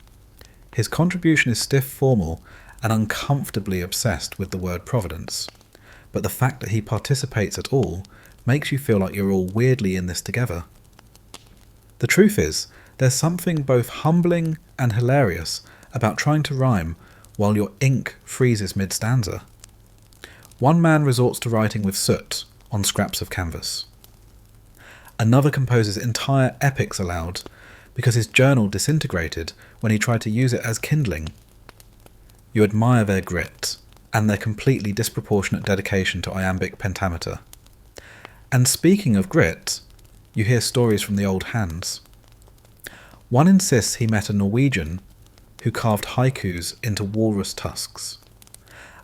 Speaker 1: His contribution is stiff formal and uncomfortably obsessed with the word providence. But the fact that he participates at all makes you feel like you're all weirdly in this together. The truth is, there's something both humbling and hilarious about trying to rhyme while your ink freezes mid-stanza. One man resorts to writing with soot on scraps of canvas. Another composes entire epics aloud because his journal disintegrated when he tried to use it as kindling. You admire their grit and their completely disproportionate dedication to iambic pentameter. And speaking of grit, you hear stories from the old hands. One insists he met a Norwegian who carved haikus into walrus tusks.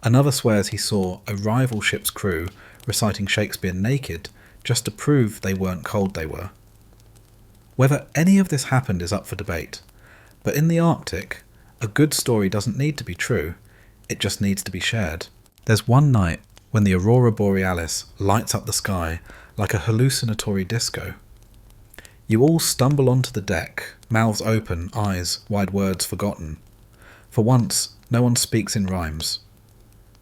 Speaker 1: Another swears he saw a rival ship's crew reciting Shakespeare naked just to prove they weren't cold they were. Whether any of this happened is up for debate, but in the Arctic, a good story doesn't need to be true, it just needs to be shared. There's one night when the aurora borealis lights up the sky like a hallucinatory disco. You all stumble onto the deck, mouths open, eyes, wide words forgotten. For once, no one speaks in rhymes.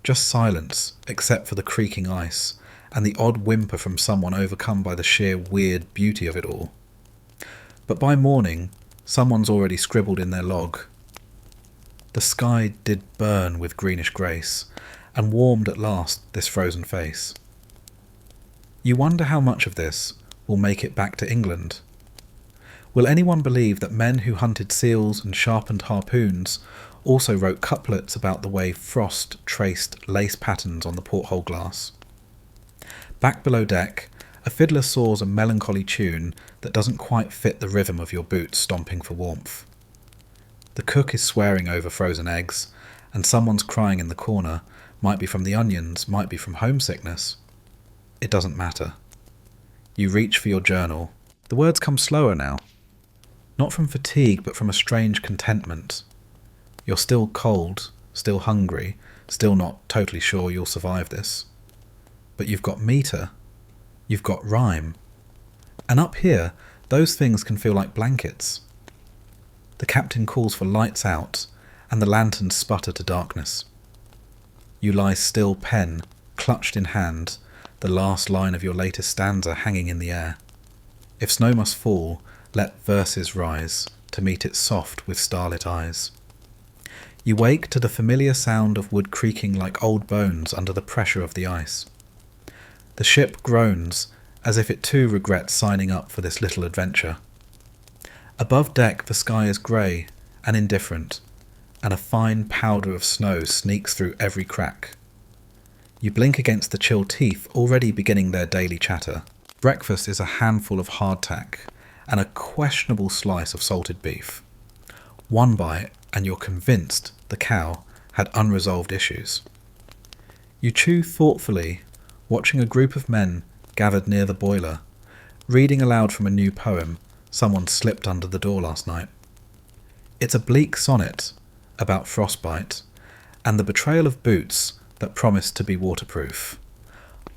Speaker 1: Just silence, except for the creaking ice, and the odd whimper from someone overcome by the sheer weird beauty of it all. But by morning, someone's already scribbled in their log. The sky did burn with greenish grace, and warmed at last this frozen face. You wonder how much of this will make it back to England. Will anyone believe that men who hunted seals and sharpened harpoons also wrote couplets about the way frost traced lace patterns on the porthole glass? Back below deck, a fiddler saws a melancholy tune that doesn't quite fit the rhythm of your boots stomping for warmth. The cook is swearing over frozen eggs, and someone's crying in the corner, might be from the onions, might be from homesickness. It doesn't matter. You reach for your journal. The words come slower now. Not from fatigue, but from a strange contentment. You're still cold, still hungry, still not totally sure you'll survive this. But you've got meter. You've got rhyme. And up here, those things can feel like blankets. The captain calls for lights out, and the lanterns sputter to darkness. You lie still, pen, clutched in hand, the last line of your latest stanza hanging in the air. If snow must fall, let verses rise, to meet it soft with starlit eyes. You wake to the familiar sound of wood creaking like old bones under the pressure of the ice. The ship groans, as if it too regrets signing up for this little adventure. Above deck the sky is grey and indifferent, and a fine powder of snow sneaks through every crack. You blink against the chill teeth already beginning their daily chatter. Breakfast is a handful of hardtack and a questionable slice of salted beef. One bite and you're convinced the cow had unresolved issues. You chew thoughtfully, watching a group of men gathered near the boiler, reading aloud from a new poem someone slipped under the door last night. It's a bleak sonnet about frostbite and the betrayal of boots that promised to be waterproof.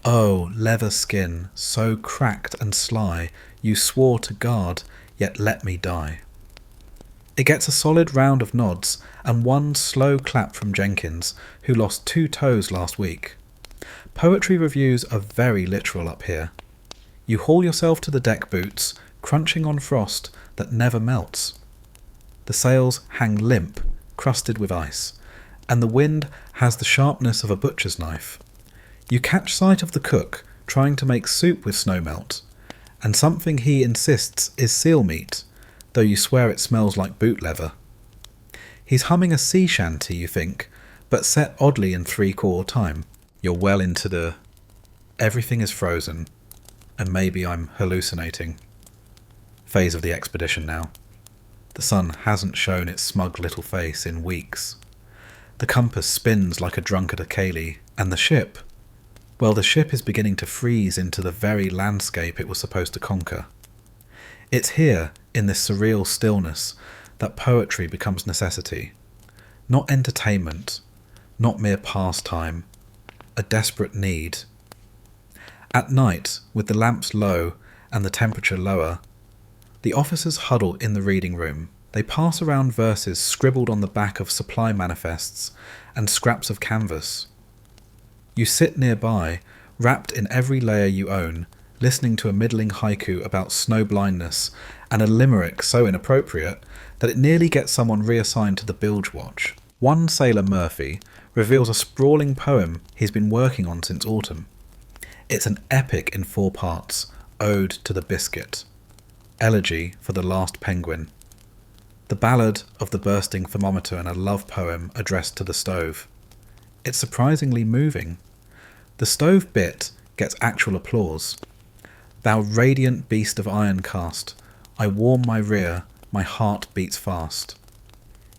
Speaker 1: Oh, leather skin, so cracked and sly, you swore to guard, yet let me die. It gets a solid round of nods and one slow clap from Jenkins, who lost 2 toes last week. Poetry reviews are very literal up here. You haul yourself to the deck boots, crunching on frost that never melts. The sails hang limp, crusted with ice, and the wind has the sharpness of a butcher's knife. You catch sight of the cook trying to make soup with snowmelt, and something he insists is seal meat, though you swear it smells like boot leather. He's humming a sea shanty, you think, but set oddly in 3/4 time. You're well into the everything is frozen, and maybe I'm hallucinating phase of the expedition now. The sun hasn't shown its smug little face in weeks. The compass spins like a drunk at a ceilidh, and the ship, well, the ship is beginning to freeze into the very landscape it was supposed to conquer. It's here, in this surreal stillness, that poetry becomes necessity. Not entertainment, not mere pastime, a desperate need. At night, with the lamps low and the temperature lower, the officers huddle in the reading room. They pass around verses scribbled on the back of supply manifests and scraps of canvas. You sit nearby, wrapped in every layer you own, listening to a middling haiku about snow blindness and a limerick so inappropriate that it nearly gets someone reassigned to the bilge watch. One sailor, Murphy, reveals a sprawling poem he's been working on since autumn. It's an epic in 4 parts, ode to the biscuit, elegy for the last penguin, the ballad of the bursting thermometer, and a love poem addressed to the stove. It's surprisingly moving. The stove bit gets actual applause. Thou radiant beast of iron cast, I warm my rear, my heart beats fast.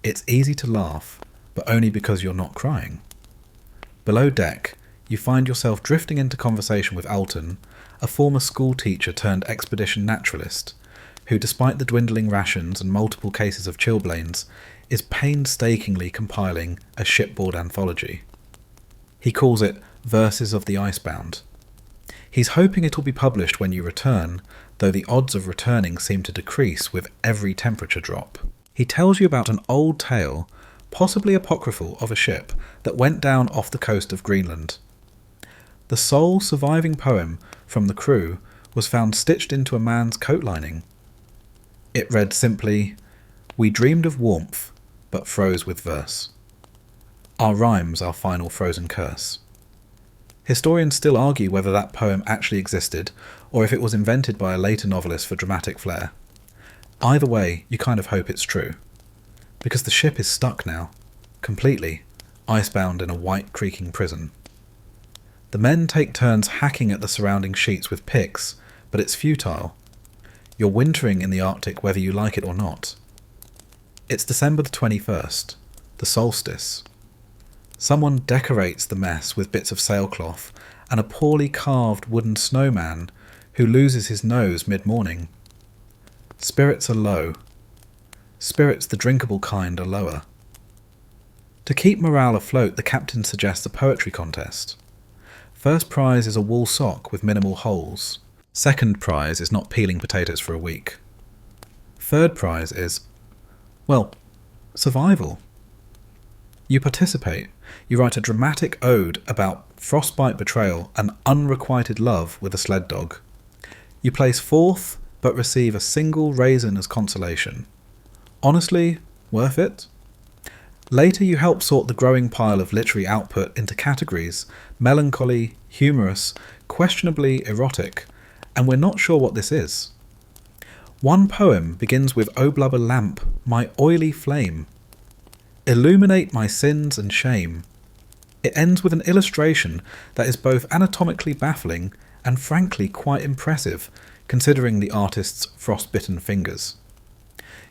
Speaker 1: It's easy to laugh, but only because you're not crying. Below deck, you find yourself drifting into conversation with Alton, a former school teacher turned expedition naturalist, who, despite the dwindling rations and multiple cases of chilblains, is painstakingly compiling a shipboard anthology. He calls it Verses of the Icebound. He's hoping it'll be published when you return, though the odds of returning seem to decrease with every temperature drop. He tells you about an old tale, possibly apocryphal, of a ship that went down off the coast of Greenland. The sole surviving poem from the crew was found stitched into a man's coat lining. It read simply, "We dreamed of warmth, but froze with verse. Our rhyme's our final frozen curse." Historians still argue whether that poem actually existed, or if it was invented by a later novelist for dramatic flair. Either way, you kind of hope it's true. Because the ship is stuck now, completely, icebound in a white creaking prison. The men take turns hacking at the surrounding sheets with picks, but it's futile. You're wintering in the Arctic whether you like it or not. It's December the 21st, the solstice. Someone decorates the mess with bits of sailcloth and a poorly carved wooden snowman who loses his nose mid-morning. Spirits are low. Spirits, the drinkable kind, are lower. To keep morale afloat, the captain suggests a poetry contest. First prize is a wool sock with minimal holes. Second prize is not peeling potatoes for a week. Third prize is, well, survival. You participate. You write a dramatic ode about frostbite betrayal and unrequited love with a sled dog. You place 4th, but receive a single raisin as consolation. Honestly, worth it? Later you help sort the growing pile of literary output into categories: melancholy, humorous, questionably erotic, and we're not sure what this is. One poem begins with "O blubber lamp, my oily flame." Illuminate my sins and shame. It ends with an illustration that is both anatomically baffling and frankly quite impressive, considering the artist's frostbitten fingers.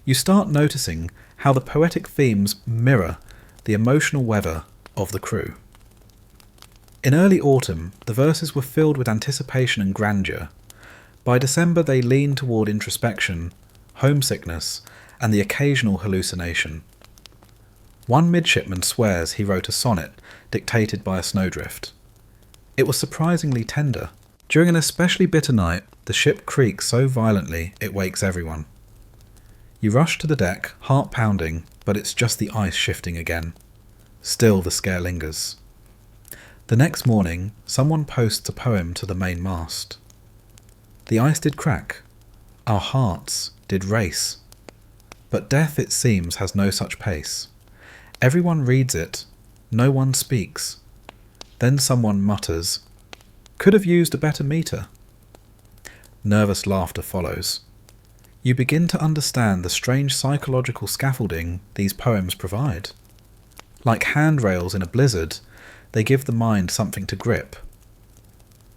Speaker 1: You start noticing how the poetic themes mirror the emotional weather of the crew. In early autumn, the verses were filled with anticipation and grandeur. By December, they lean toward introspection, homesickness, and the occasional hallucination. One midshipman swears he wrote a sonnet dictated by a snowdrift. It was surprisingly tender. During an especially bitter night, the ship creaks so violently it wakes everyone. You rush to the deck, heart pounding, but it's just the ice shifting again. Still the scare lingers. The next morning, someone posts a poem to the main mast. The ice did crack. Our hearts did race. But death, it seems, has no such pace. Everyone reads it. No one speaks. Then someone mutters, "Could have used a better meter." Nervous laughter follows. You begin to understand the strange psychological scaffolding these poems provide. Like handrails in a blizzard, they give the mind something to grip.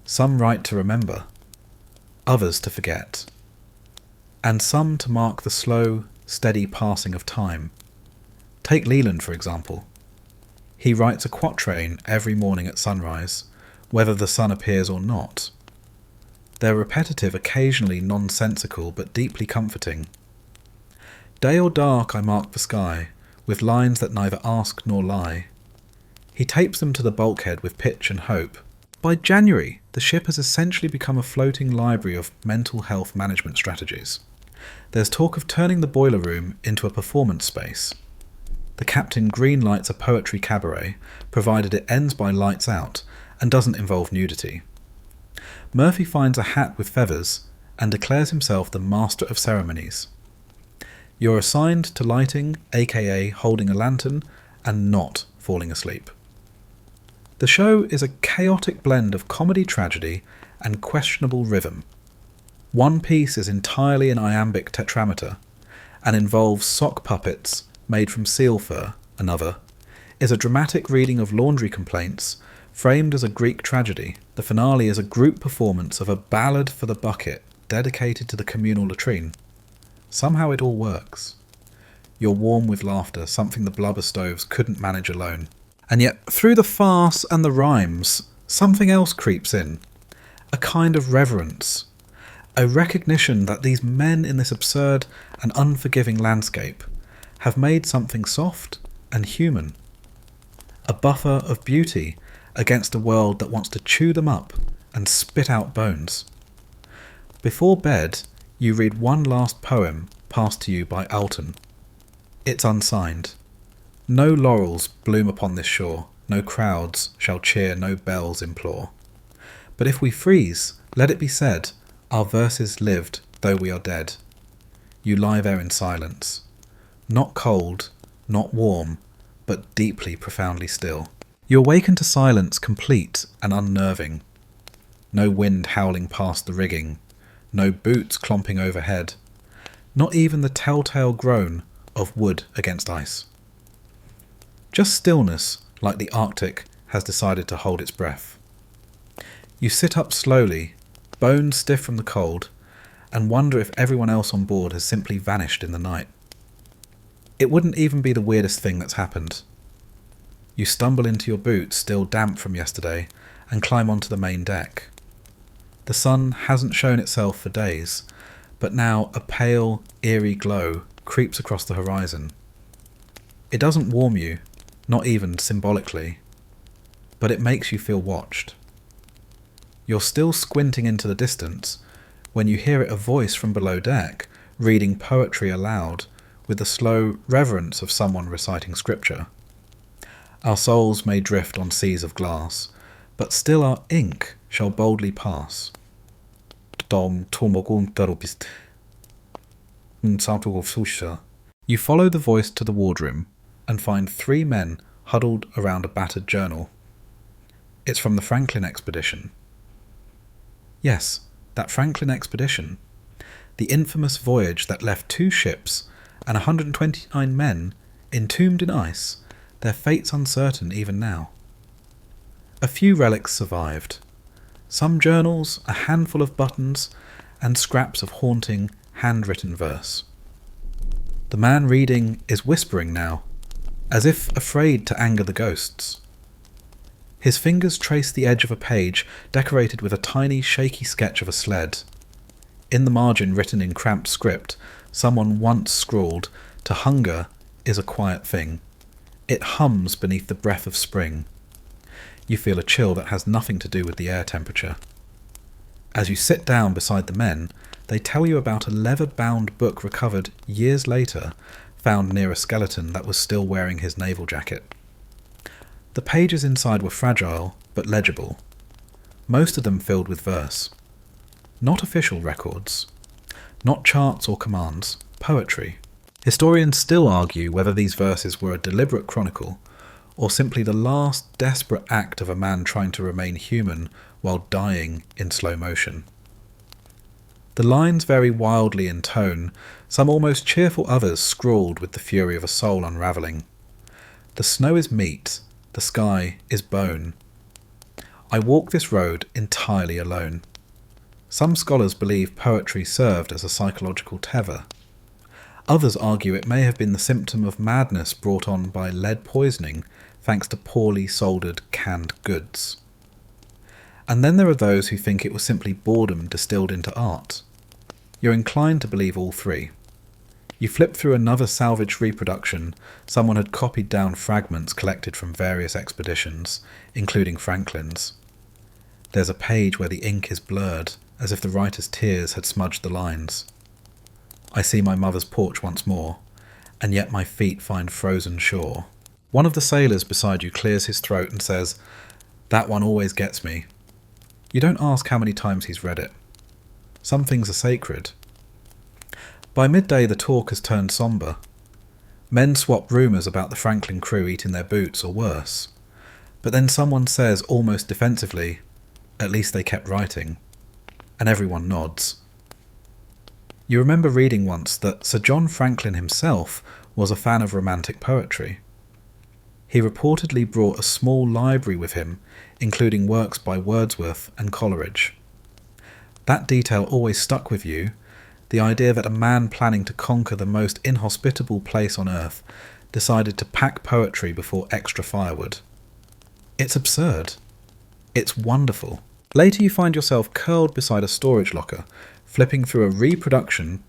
Speaker 1: Some write to remember, others to forget, and some to mark the slow, steady passing of time. Take Leland, for example. He writes a quatrain every morning at sunrise, whether the sun appears or not. They're repetitive, occasionally nonsensical, but deeply comforting. Day or dark I mark the sky, with lines that neither ask nor lie. He tapes them to the bulkhead with pitch and hope. By January, the ship has essentially become a floating library of mental health management strategies. There's talk of turning the boiler room into a performance space. The captain greenlights a poetry cabaret, provided it ends by lights out and doesn't involve nudity. Murphy finds a hat with feathers and declares himself the master of ceremonies. You're assigned to lighting, aka holding a lantern, and not falling asleep. The show is a chaotic blend of comedy, tragedy, and questionable rhythm. One piece is entirely in iambic tetrameter and involves sock puppets made from seal fur. Another is a dramatic reading of laundry complaints framed as a Greek tragedy. The finale is a group performance of a ballad for the bucket dedicated to the communal latrine. Somehow it all works. You're warm with laughter, something the blubber stoves couldn't manage alone. And yet, through the farce and the rhymes, something else creeps in. A kind of reverence. A recognition that these men in this absurd and unforgiving landscape have made something soft and human. A buffer of beauty against a world that wants to chew them up and spit out bones. Before bed, you read one last poem passed to you by Alton. It's unsigned. No laurels bloom upon this shore, no crowds shall cheer, no bells implore. But if we freeze, let it be said, our verses lived though we are dead. You lie there in silence, not cold, not warm, but deeply, profoundly still. You awaken to silence complete and unnerving. No wind howling past the rigging, no boots clomping overhead, not even the telltale groan of wood against ice. Just stillness, like the Arctic has decided to hold its breath. You sit up slowly, bones stiff from the cold, and wonder if everyone else on board has simply vanished in the night. It wouldn't even be the weirdest thing that's happened. You stumble into your boots, still damp from yesterday, and climb onto the main deck. The sun hasn't shown itself for days, but now a pale, eerie glow creeps across the horizon. It doesn't warm you, not even symbolically, but it makes you feel watched. You're still squinting into the distance when you hear a voice from below deck reading poetry aloud with the slow reverence of someone reciting scripture. Our souls may drift on seas of glass, but still our ink shall boldly pass. You follow the voice to the wardroom and find 3 men huddled around a battered journal. It's from the Franklin expedition. Yes, that Franklin expedition. The infamous voyage that left 2 ships and 129 men entombed in ice, their fate's uncertain even now. A few relics survived. Some journals, a handful of buttons, and scraps of haunting, handwritten verse. The man reading is whispering now, as if afraid to anger the ghosts. His fingers trace the edge of a page decorated with a tiny, shaky sketch of a sled. In the margin, written in cramped script, someone once scrawled, "To hunger is a quiet thing. It hums beneath the breath of spring." You feel a chill that has nothing to do with the air temperature. As you sit down beside the men, they tell you about a leather-bound book recovered years later, found near a skeleton that was still wearing his naval jacket. The pages inside were fragile, but legible. Most of them filled with verse. Not official records. Not charts or commands. Poetry. Historians still argue whether these verses were a deliberate chronicle, or simply the last desperate act of a man trying to remain human while dying in slow motion. The lines vary wildly in tone, some almost cheerful, others scrawled with the fury of a soul unravelling. The snow is meat, the sky is bone. I walk this road entirely alone. Some scholars believe poetry served as a psychological tether. Others argue it may have been the symptom of madness brought on by lead poisoning thanks to poorly soldered canned goods. And then there are those who think it was simply boredom distilled into art. You're inclined to believe all three. You flip through another salvaged reproduction. Someone had copied down fragments collected from various expeditions, including Franklin's. There's a page where the ink is blurred, as if the writer's tears had smudged the lines. I see my mother's porch once more, and yet my feet find frozen shore. One of the sailors beside you clears his throat and says, "That one always gets me." You don't ask how many times he's read it. Some things are sacred. By midday the talk has turned sombre. Men swap rumours about the Franklin crew eating their boots or worse. But then someone says almost defensively, "At least they kept writing." And everyone nods. You remember reading once that Sir John Franklin himself was a fan of romantic poetry. He reportedly brought a small library with him, including works by Wordsworth and Coleridge. That detail always stuck with you, the idea that a man planning to conquer the most inhospitable place on earth decided to pack poetry before extra firewood. It's absurd. It's wonderful. Later you find yourself curled beside a storage locker, flipping through a reproduction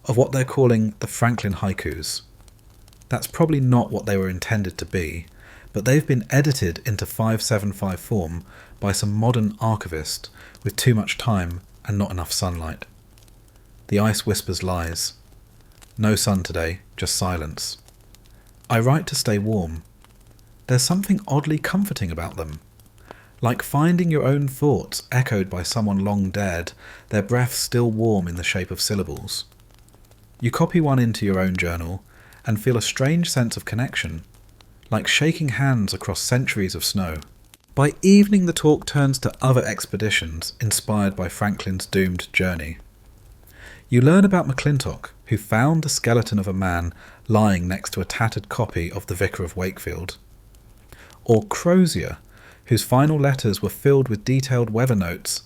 Speaker 1: of what they're calling the Franklin haikus. That's probably not what they were intended to be, but they've been edited into 575 form by some modern archivist with too much time and not enough sunlight. The ice whispers lies. No sun today, just silence. I write to stay warm. There's something oddly comforting about them. Like finding your own thoughts echoed by someone long dead, their breath still warm in the shape of syllables. You copy one into your own journal and feel a strange sense of connection, like shaking hands across centuries of snow. By evening the talk turns to other expeditions inspired by Franklin's doomed journey. You learn about McClintock, who found the skeleton of a man lying next to a tattered copy of The Vicar of Wakefield. Or Crozier, whose final letters were filled with detailed weather notes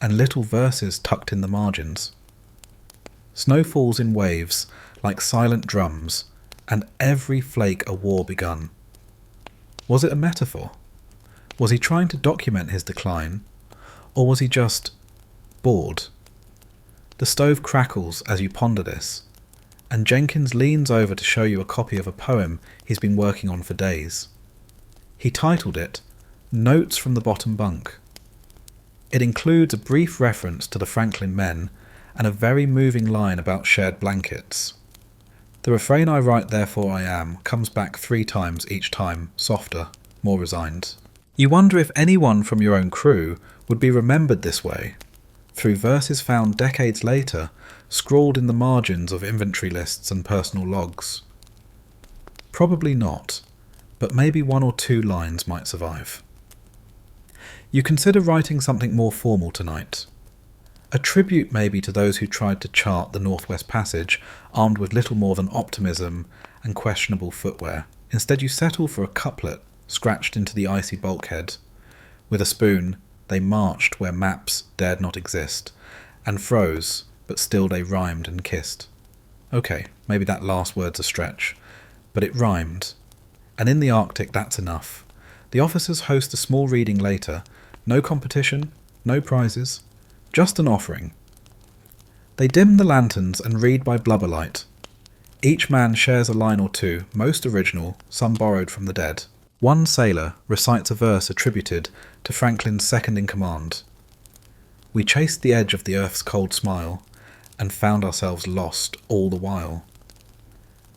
Speaker 1: and little verses tucked in the margins. Snow falls in waves like silent drums, and every flake a war begun. Was it a metaphor? Was he trying to document his decline, or was he just bored? The stove crackles as you ponder this, and Jenkins leans over to show you a copy of a poem he's been working on for days. He titled it Notes from the Bottom Bunk. It includes a brief reference to the Franklin men and a very moving line about shared blankets. The refrain "I write, therefore I am" comes back 3 times each time, softer, more resigned. You wonder if anyone from your own crew would be remembered this way, through verses found decades later, scrawled in the margins of inventory lists and personal logs. Probably not, but maybe 1 or 2 lines might survive. You consider writing something more formal tonight. A tribute maybe to those who tried to chart the Northwest Passage armed with little more than optimism and questionable footwear. Instead you settle for a couplet scratched into the icy bulkhead. With a spoon, they marched where maps dared not exist, and froze, but still they rhymed and kissed. Okay, maybe that last word's a stretch, but it rhymed. And in the Arctic, that's enough. The officers host a small reading later. No competition, no prizes, just an offering. They dim the lanterns and read by blubberlight. Each man shares a line or two, most original, some borrowed from the dead. One sailor recites a verse attributed to Franklin's second-in-command. We chased the edge of the earth's cold smile and found ourselves lost all the while.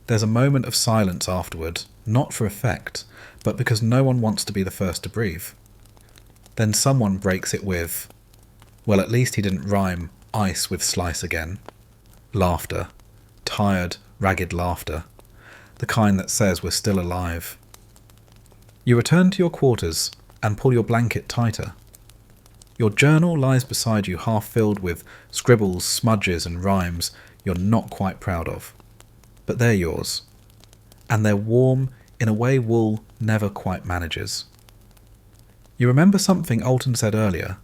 Speaker 1: There's a moment of silence afterward, not for effect, but because no one wants to be the first to breathe. Then someone breaks it with, well, at least he didn't rhyme ice with slice again. Laughter. Tired, ragged laughter. The kind that says we're still alive. You return to your quarters and pull your blanket tighter. Your journal lies beside you, half filled with scribbles, smudges and rhymes you're not quite proud of. But they're yours. And they're warm in a way wool never quite manages. You remember something Alton said earlier.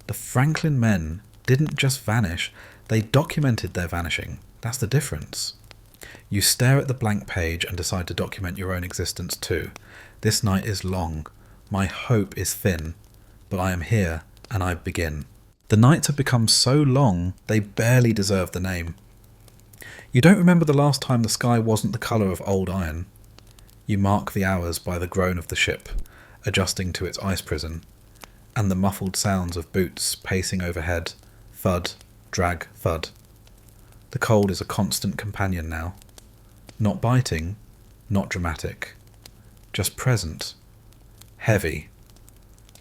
Speaker 1: The Franklin men didn't just vanish, they documented their vanishing. That's the difference. You stare at the blank page and decide to document your own existence too. This night is long. My hope is thin. But I am here, and I begin. The nights have become so long, they barely deserve the name. You don't remember the last time the sky wasn't the colour of old iron. You mark the hours by the groan of the ship, adjusting to its ice prison, and the muffled sounds of boots pacing overhead, thud, drag, thud. The cold is a constant companion now. Not biting, not dramatic. Just present. Heavy.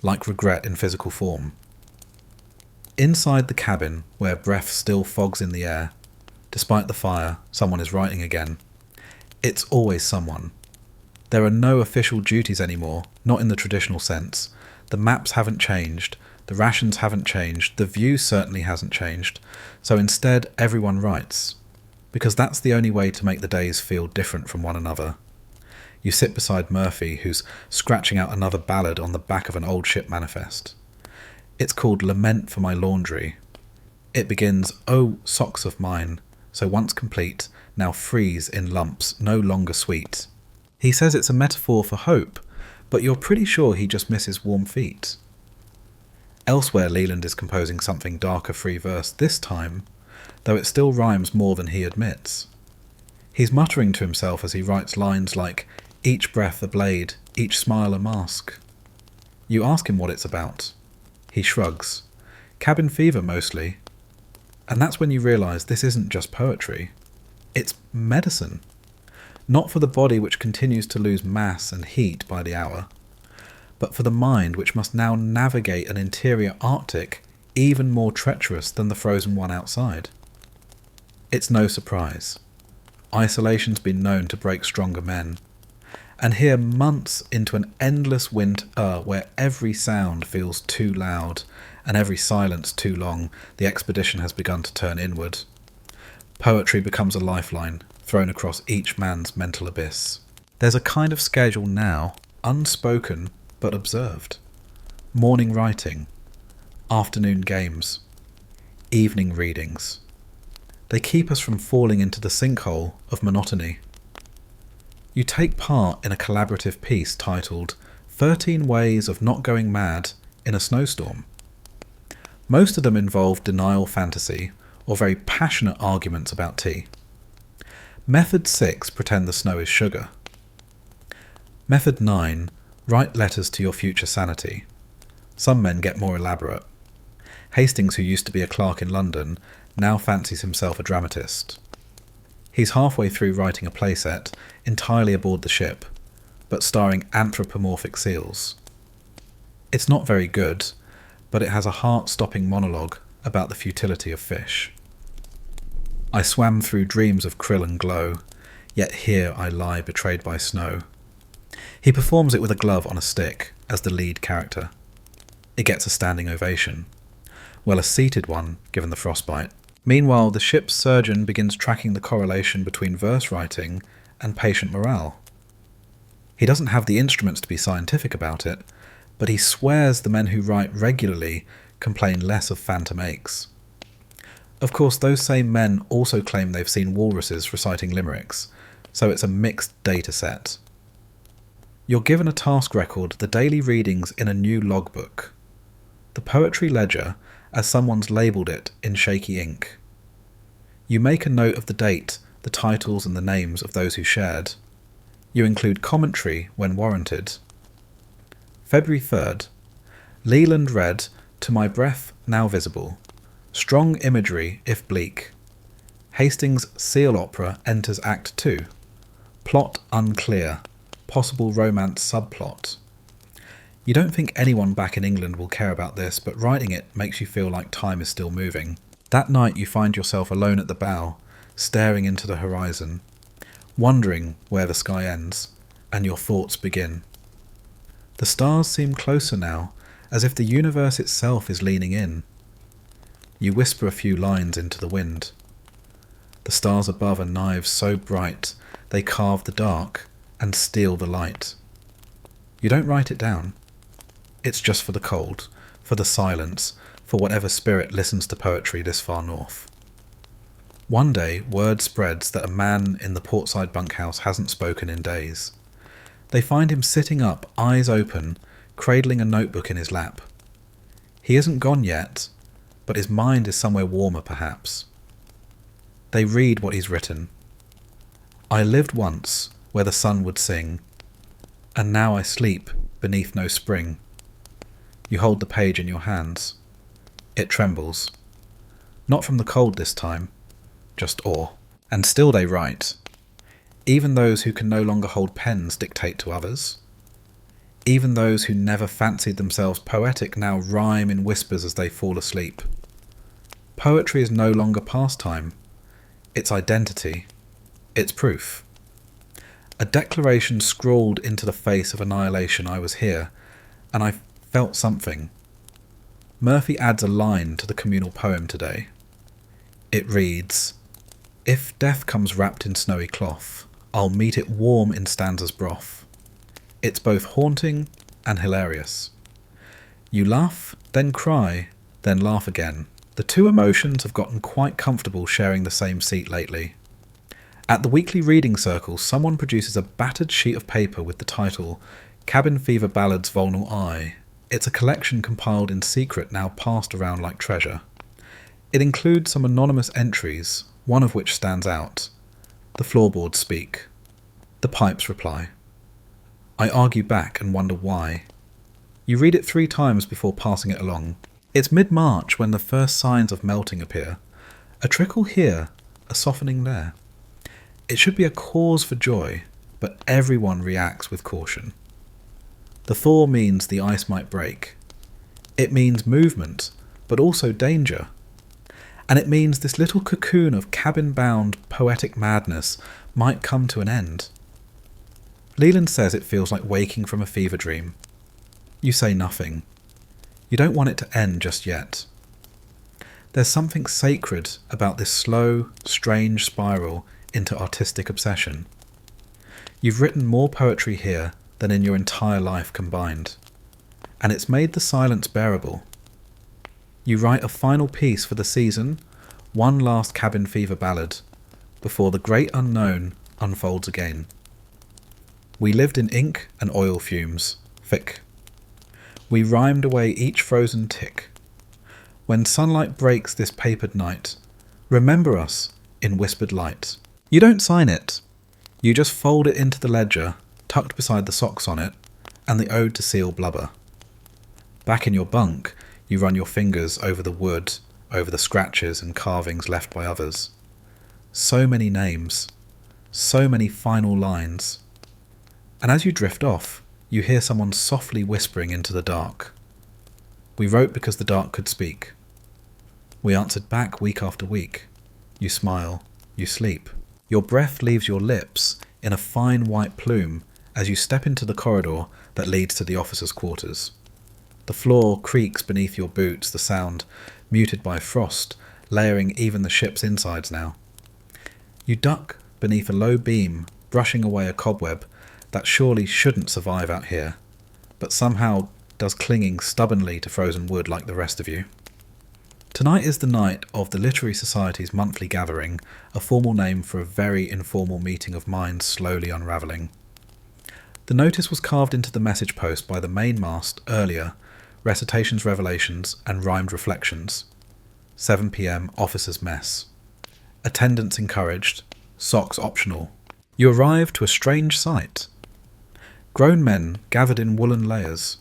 Speaker 1: Like regret in physical form. Inside the cabin, where breath still fogs in the air, despite the fire, someone is writing again. It's always someone. There are no official duties anymore, not in the traditional sense. The maps haven't changed, the rations haven't changed, the view certainly hasn't changed, so instead everyone writes. Because that's the only way to make the days feel different from one another. You sit beside Murphy, who's scratching out another ballad on the back of an old ship manifest. It's called Lament for My Laundry. It begins, "Oh, socks of mine, so once complete, now freeze in lumps, no longer sweet." He says it's a metaphor for hope, but you're pretty sure he just misses warm feet. Elsewhere, Leland is composing something darker free verse this time, though it still rhymes more than he admits. He's muttering to himself as he writes lines like, "Each breath a blade, each smile a mask." You ask him what it's about. He shrugs. Cabin fever mostly. And that's when you realise this isn't just poetry. It's medicine. Not for the body which continues to lose mass and heat by the hour, but for the mind which must now navigate an interior Arctic even more treacherous than the frozen one outside. It's no surprise. Isolation's been known to break stronger men. And here, months into an endless winter where every sound feels too loud and every silence too long, the expedition has begun to turn inward. Poetry becomes a lifeline, thrown across each man's mental abyss. There's a kind of schedule now, unspoken but observed. Morning writing, afternoon games, evening readings. They keep us from falling into the sinkhole of monotony. You take part in a collaborative piece titled 13 Ways of Not Going Mad in a Snowstorm. Most of them involve denial fantasy or very passionate arguments about tea. Method 6, pretend the snow is sugar. Method 9, write letters to your future sanity. Some men get more elaborate. Hastings, who used to be a clerk in London, now fancies himself a dramatist. He's halfway through writing a playset, entirely aboard the ship, but starring anthropomorphic seals. It's not very good, but it has a heart-stopping monologue about the futility of fish. I swam through dreams of krill and glow, yet here I lie betrayed by snow. He performs it with a glove on a stick, as the lead character. It gets a standing ovation. Well, a seated one, given the frostbite. Meanwhile, the ship's surgeon begins tracking the correlation between verse writing and patient morale. He doesn't have the instruments to be scientific about it, but he swears the men who write regularly complain less of phantom aches. Of course, those same men also claim they've seen walruses reciting limericks, so it's a mixed data set. You're given a task record, the daily readings in a new logbook. The poetry ledger, as someone's labelled it in shaky ink. You make a note of the date, the titles and the names of those who shared. You include commentary when warranted. February 3rd. Leland read, "To my breath now visible. Strong imagery, if bleak. Hastings' seal opera enters Act 2. Plot unclear. Possible romance subplot." You don't think anyone back in England will care about this, but writing it makes you feel like time is still moving. That night you find yourself alone at the bow, staring into the horizon, wondering where the sky ends, and your thoughts begin. The stars seem closer now, as if the universe itself is leaning in. You whisper a few lines into the wind. The stars above are knives so bright they carve the dark and steal the light. You don't write it down. It's just for the cold, for the silence, for whatever spirit listens to poetry this far north. One day, word spreads that a man in the portside bunkhouse hasn't spoken in days. They find him sitting up, eyes open, cradling a notebook in his lap. He isn't gone yet, but his mind is somewhere warmer perhaps. They read what he's written. "I lived once where the sun would sing, and now I sleep beneath no spring." You hold the page in your hands. It trembles. Not from the cold this time, just awe. And still they write. Even those who can no longer hold pens dictate to others. Even those who never fancied themselves poetic now rhyme in whispers as they fall asleep. Poetry is no longer pastime. It's identity. It's proof. A declaration scrawled into the face of annihilation. I was here, and I felt something. Murphy adds a line to the communal poem today. It reads, "If death comes wrapped in snowy cloth, I'll meet it warm in stanza's broth. It's both haunting and hilarious. You laugh, then cry, then laugh again. The two emotions have gotten quite comfortable sharing the same seat lately. At the weekly reading circle, someone produces a battered sheet of paper with the title Cabin Fever Ballads Vol. I. It's a collection compiled in secret, now passed around like treasure. It includes some anonymous entries, one of which stands out. The floorboards speak. The pipes reply. I argue back and wonder why. You read it 3 times before passing it along. It's mid-March when the first signs of melting appear. A trickle here, a softening there. It should be a cause for joy, but everyone reacts with caution. The thaw means the ice might break. It means movement, but also danger. And it means this little cocoon of cabin-bound poetic madness might come to an end. Leland says it feels like waking from a fever dream. You say nothing. You don't want it to end just yet. There's something sacred about this slow, strange spiral into artistic obsession. You've written more poetry here than in your entire life combined, and it's made the silence bearable. You write a final piece for the season, one last cabin fever ballad, before the great unknown unfolds again. We lived in ink and oil fumes, thick. We rhymed away each frozen tick. When sunlight breaks this papered night, remember us in whispered light. You don't sign it. You just fold it into the ledger, tucked beside the socks on it, and the ode to seal blubber. Back in your bunk, you run your fingers over the wood, over the scratches and carvings left by others. So many names, so many final lines. And as you drift off, you hear someone softly whispering into the dark. We wrote because the dark could speak. We answered back week after week. You smile, you sleep. Your breath leaves your lips in a fine white plume as you step into the corridor that leads to the officers' quarters. The floor creaks beneath your boots, the sound muted by frost, layering even the ship's insides now. You duck beneath a low beam brushing away a cobweb that surely shouldn't survive out here, but somehow does, clinging stubbornly to frozen wood like the rest of you. Tonight is the night of the Literary Society's monthly gathering, a formal name for a very informal meeting of minds slowly unravelling. The notice was carved into the message post by the main mast earlier, recitations, revelations, and rhymed reflections. 7 p.m. officers' mess. Attendance encouraged, socks optional. You arrive to a strange sight. Grown men gathered in woolen layers,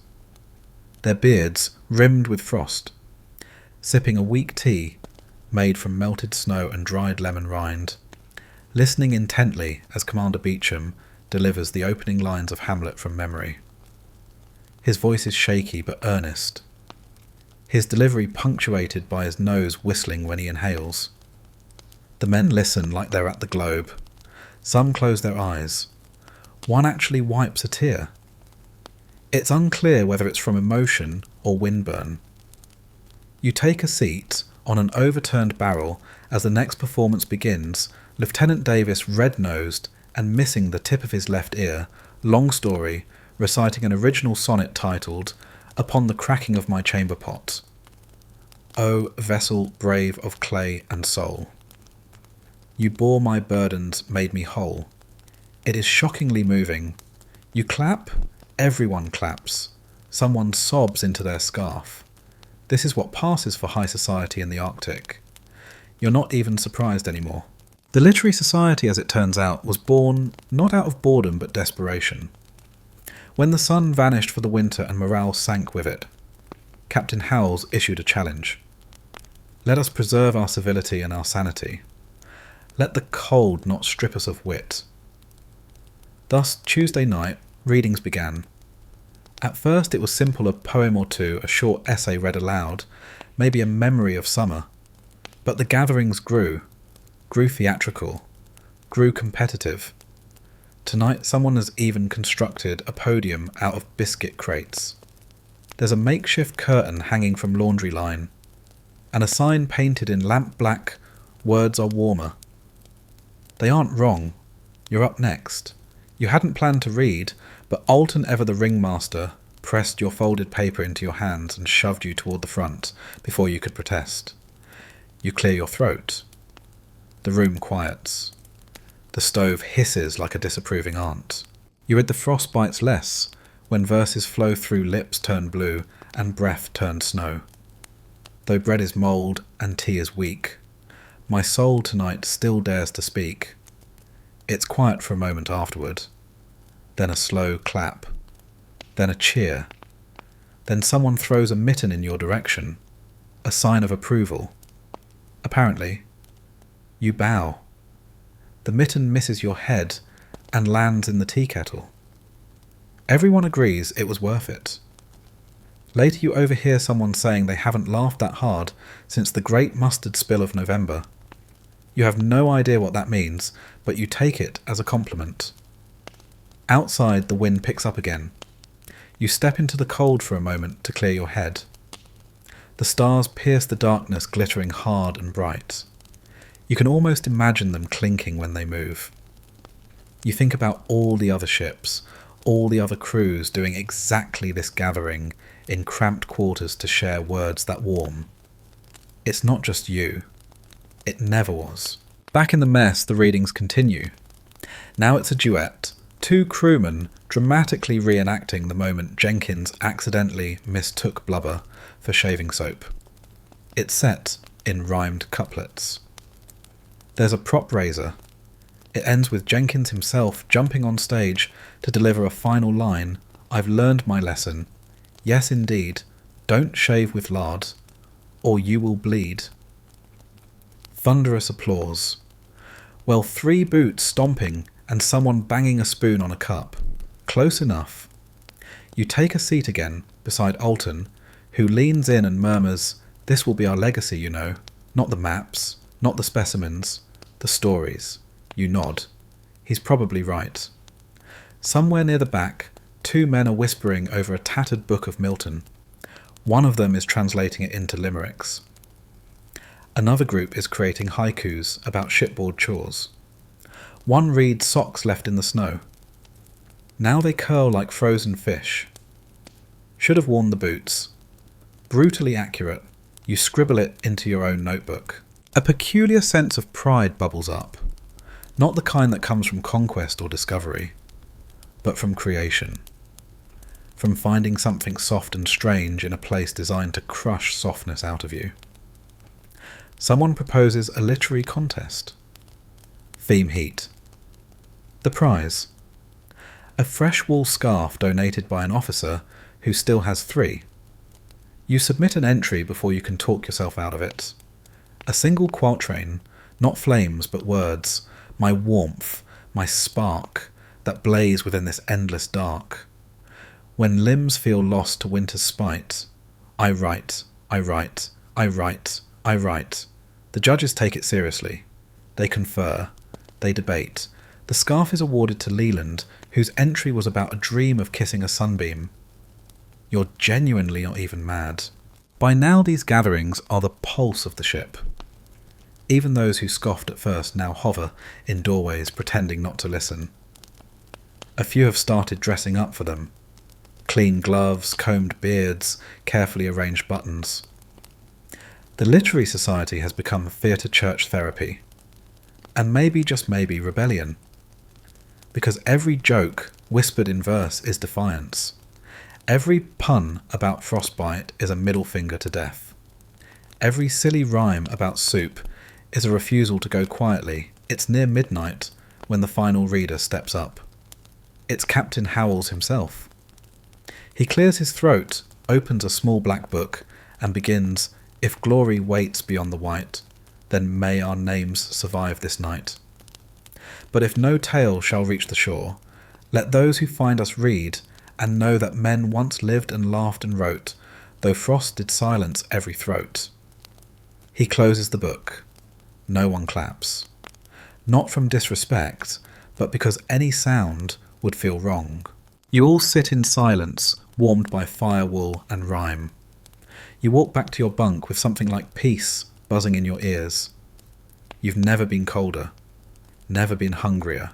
Speaker 1: their beards rimmed with frost, sipping a weak tea made from melted snow and dried lemon rind, listening intently as Commander Beecham delivers the opening lines of Hamlet from memory. His voice is shaky but earnest, his delivery punctuated by his nose whistling when he inhales. The men listen like they're at the Globe. Some close their eyes. One actually wipes a tear. It's unclear whether it's from emotion or windburn. You take a seat on an overturned barrel as the next performance begins, Lieutenant Davis red-nosed and missing the tip of his left ear, long story, reciting an original sonnet titled Upon the Cracking of My Chamber Pot. O vessel brave of clay and soul. You bore my burdens, made me whole. It is shockingly moving. You clap, everyone claps. Someone sobs into their scarf. This is what passes for high society in the Arctic. You're not even surprised anymore. The Literary Society, as it turns out, was born not out of boredom but desperation. When the sun vanished for the winter and morale sank with it, Captain Howells issued a challenge. Let us preserve our civility and our sanity. Let the cold not strip us of wit. Thus, Tuesday night, readings began. At first it was simple, a poem or two, a short essay read aloud, maybe a memory of summer. But the gatherings grew theatrical, grew competitive. Tonight someone has even constructed a podium out of biscuit crates. There's a makeshift curtain hanging from laundry line, and a sign painted in lamp black, words are warmer. They aren't wrong. You're up next. You hadn't planned to read, but Alton, ever the ringmaster, pressed your folded paper into your hands and shoved you toward the front before you could protest. You clear your throat. The room quiets. The stove hisses like a disapproving aunt. You read the frost bites less when verses flow through lips turn blue and breath turn snow. Though bread is mould and tea is weak, my soul tonight still dares to speak. It's quiet for a moment afterward, then a slow clap, then a cheer, then someone throws a mitten in your direction, a sign of approval. Apparently, you bow. The mitten misses your head and lands in the tea kettle. Everyone agrees it was worth it. Later you overhear someone saying they haven't laughed that hard since the great mustard spill of November. You have no idea what that means, but you take it as a compliment. Outside, the wind picks up again. You step into the cold for a moment to clear your head. The stars pierce the darkness, glittering hard and bright. You can almost imagine them clinking when they move. You think about all the other ships, all the other crews doing exactly this gathering in cramped quarters to share words that warm. It's not just you. It never was. Back in the mess, the readings continue. Now it's a duet, two crewmen dramatically reenacting the moment Jenkins accidentally mistook blubber for shaving soap. It's set in rhymed couplets. There's a prop raiser. It ends with Jenkins himself jumping on stage to deliver a final line, I've learned my lesson. Yes, indeed, don't shave with lard, or you will bleed. Thunderous applause. Well, 3 boots stomping and someone banging a spoon on a cup. Close enough. You take a seat again beside Alton, who leans in and murmurs, this will be our legacy, you know. Not the maps, not the specimens, the stories. You nod. He's probably right. Somewhere near the back, 2 men are whispering over a tattered book of Milton. One of them is translating it into limericks. Another group is creating haikus about shipboard chores. One reads socks left in the snow. Now they curl like frozen fish. Should have worn the boots. Brutally accurate. You scribble it into your own notebook. A peculiar sense of pride bubbles up. Not the kind that comes from conquest or discovery, but from creation. From finding something soft and strange in a place designed to crush softness out of you. Someone proposes a literary contest. Theme heat. The prize. A fresh wool scarf donated by an officer who still has 3. You submit an entry before you can talk yourself out of it. A single quatrain, not flames but words, my warmth, my spark, that blaze within this endless dark. When limbs feel lost to winter's spite, I write, I write, I write, I write. The judges take it seriously. They confer. They debate. The scarf is awarded to Leland, whose entry was about a dream of kissing a sunbeam. You're genuinely not even mad. By now these gatherings are the pulse of the ship. Even those who scoffed at first now hover in doorways pretending not to listen. A few have started dressing up for them. Clean gloves, combed beards, carefully arranged buttons. The Literary Society has become theatre church therapy. And maybe, just maybe, rebellion. Because every joke whispered in verse is defiance. Every pun about frostbite is a middle finger to death. Every silly rhyme about soup is a refusal to go quietly. It's near midnight when the final reader steps up. It's Captain Howells himself. He clears his throat, opens a small black book, and begins, "If glory waits beyond the white, then may our names survive this night. But if no tale shall reach the shore, let those who find us read, and know that men once lived and laughed and wrote, though frost did silence every throat." He closes the book. No one claps. Not from disrespect, but because any sound would feel wrong. You all sit in silence, warmed by firewool and rhyme. You walk back to your bunk with something like peace buzzing in your ears. You've never been colder, never been hungrier,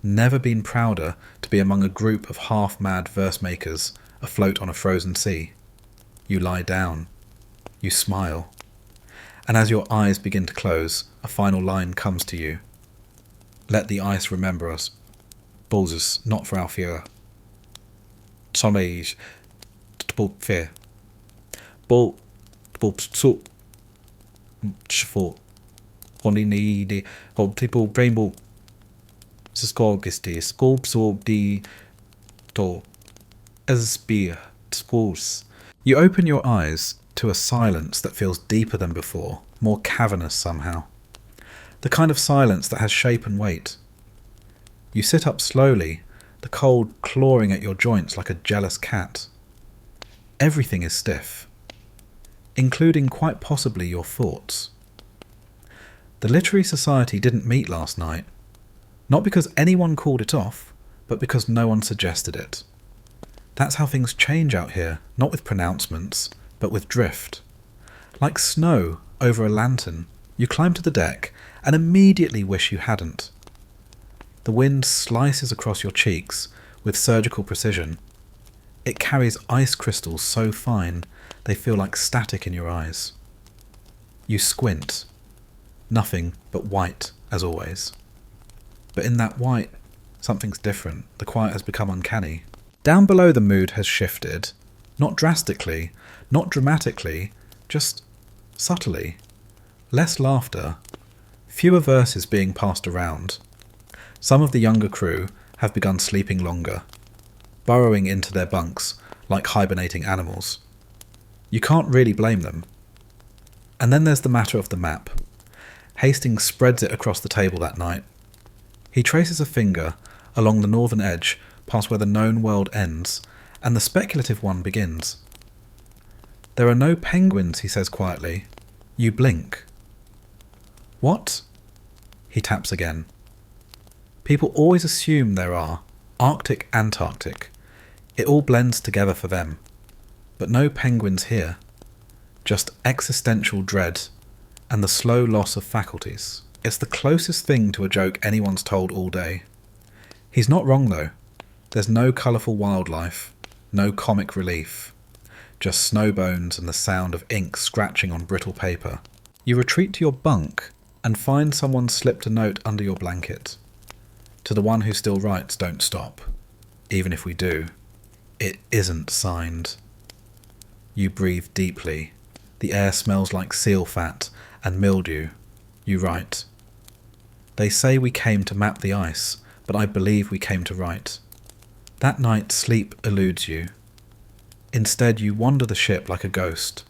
Speaker 1: never been prouder to be among a group of half-mad verse-makers afloat on a frozen sea. You lie down. You smile. And as your eyes begin to close, a final line comes to you. Let the ice remember us. Bulls, not for our fear. Somebody's to fear. Bull, so, for, only need, people, rainbow, skolgisty, scopes of the, to, as beer, schools. You open your eyes to a silence that feels deeper than before, more cavernous somehow. The kind of silence that has shape and weight. You sit up slowly, the cold clawing at your joints like a jealous cat. Everything is stiff, including quite possibly your thoughts. The Literary Society didn't meet last night, not because anyone called it off, but because no one suggested it. That's how things change out here, not with pronouncements, but with drift. Like snow over a lantern, you climb to the deck and immediately wish you hadn't. The wind slices across your cheeks with surgical precision. It carries ice crystals so fine they feel like static in your eyes. You squint. Nothing but white, as always. But in that white, something's different. The quiet has become uncanny. Down below the mood has shifted. Not drastically, not dramatically, just subtly. Less laughter. Fewer verses being passed around. Some of the younger crew have begun sleeping longer, burrowing into their bunks like hibernating animals. You can't really blame them. And then there's the matter of the map. Hastings spreads it across the table that night. He traces a finger along the northern edge past where the known world ends, and the speculative one begins. There are no penguins, he says quietly. You blink. What? He taps again. People always assume there are. Arctic, Antarctic. It all blends together for them. But no penguins here. Just existential dread and the slow loss of faculties. It's the closest thing to a joke anyone's told all day. He's not wrong though. There's no colourful wildlife, no comic relief, just snow bones and the sound of ink scratching on brittle paper. You retreat to your bunk and find someone slipped a note under your blanket. To the one who still writes, don't stop. Even if we do, it isn't signed. You breathe deeply. The air smells like seal fat and mildew. You write. They say we came to map the ice, but I believe we came to write. That night sleep eludes you. Instead you wander the ship like a ghost.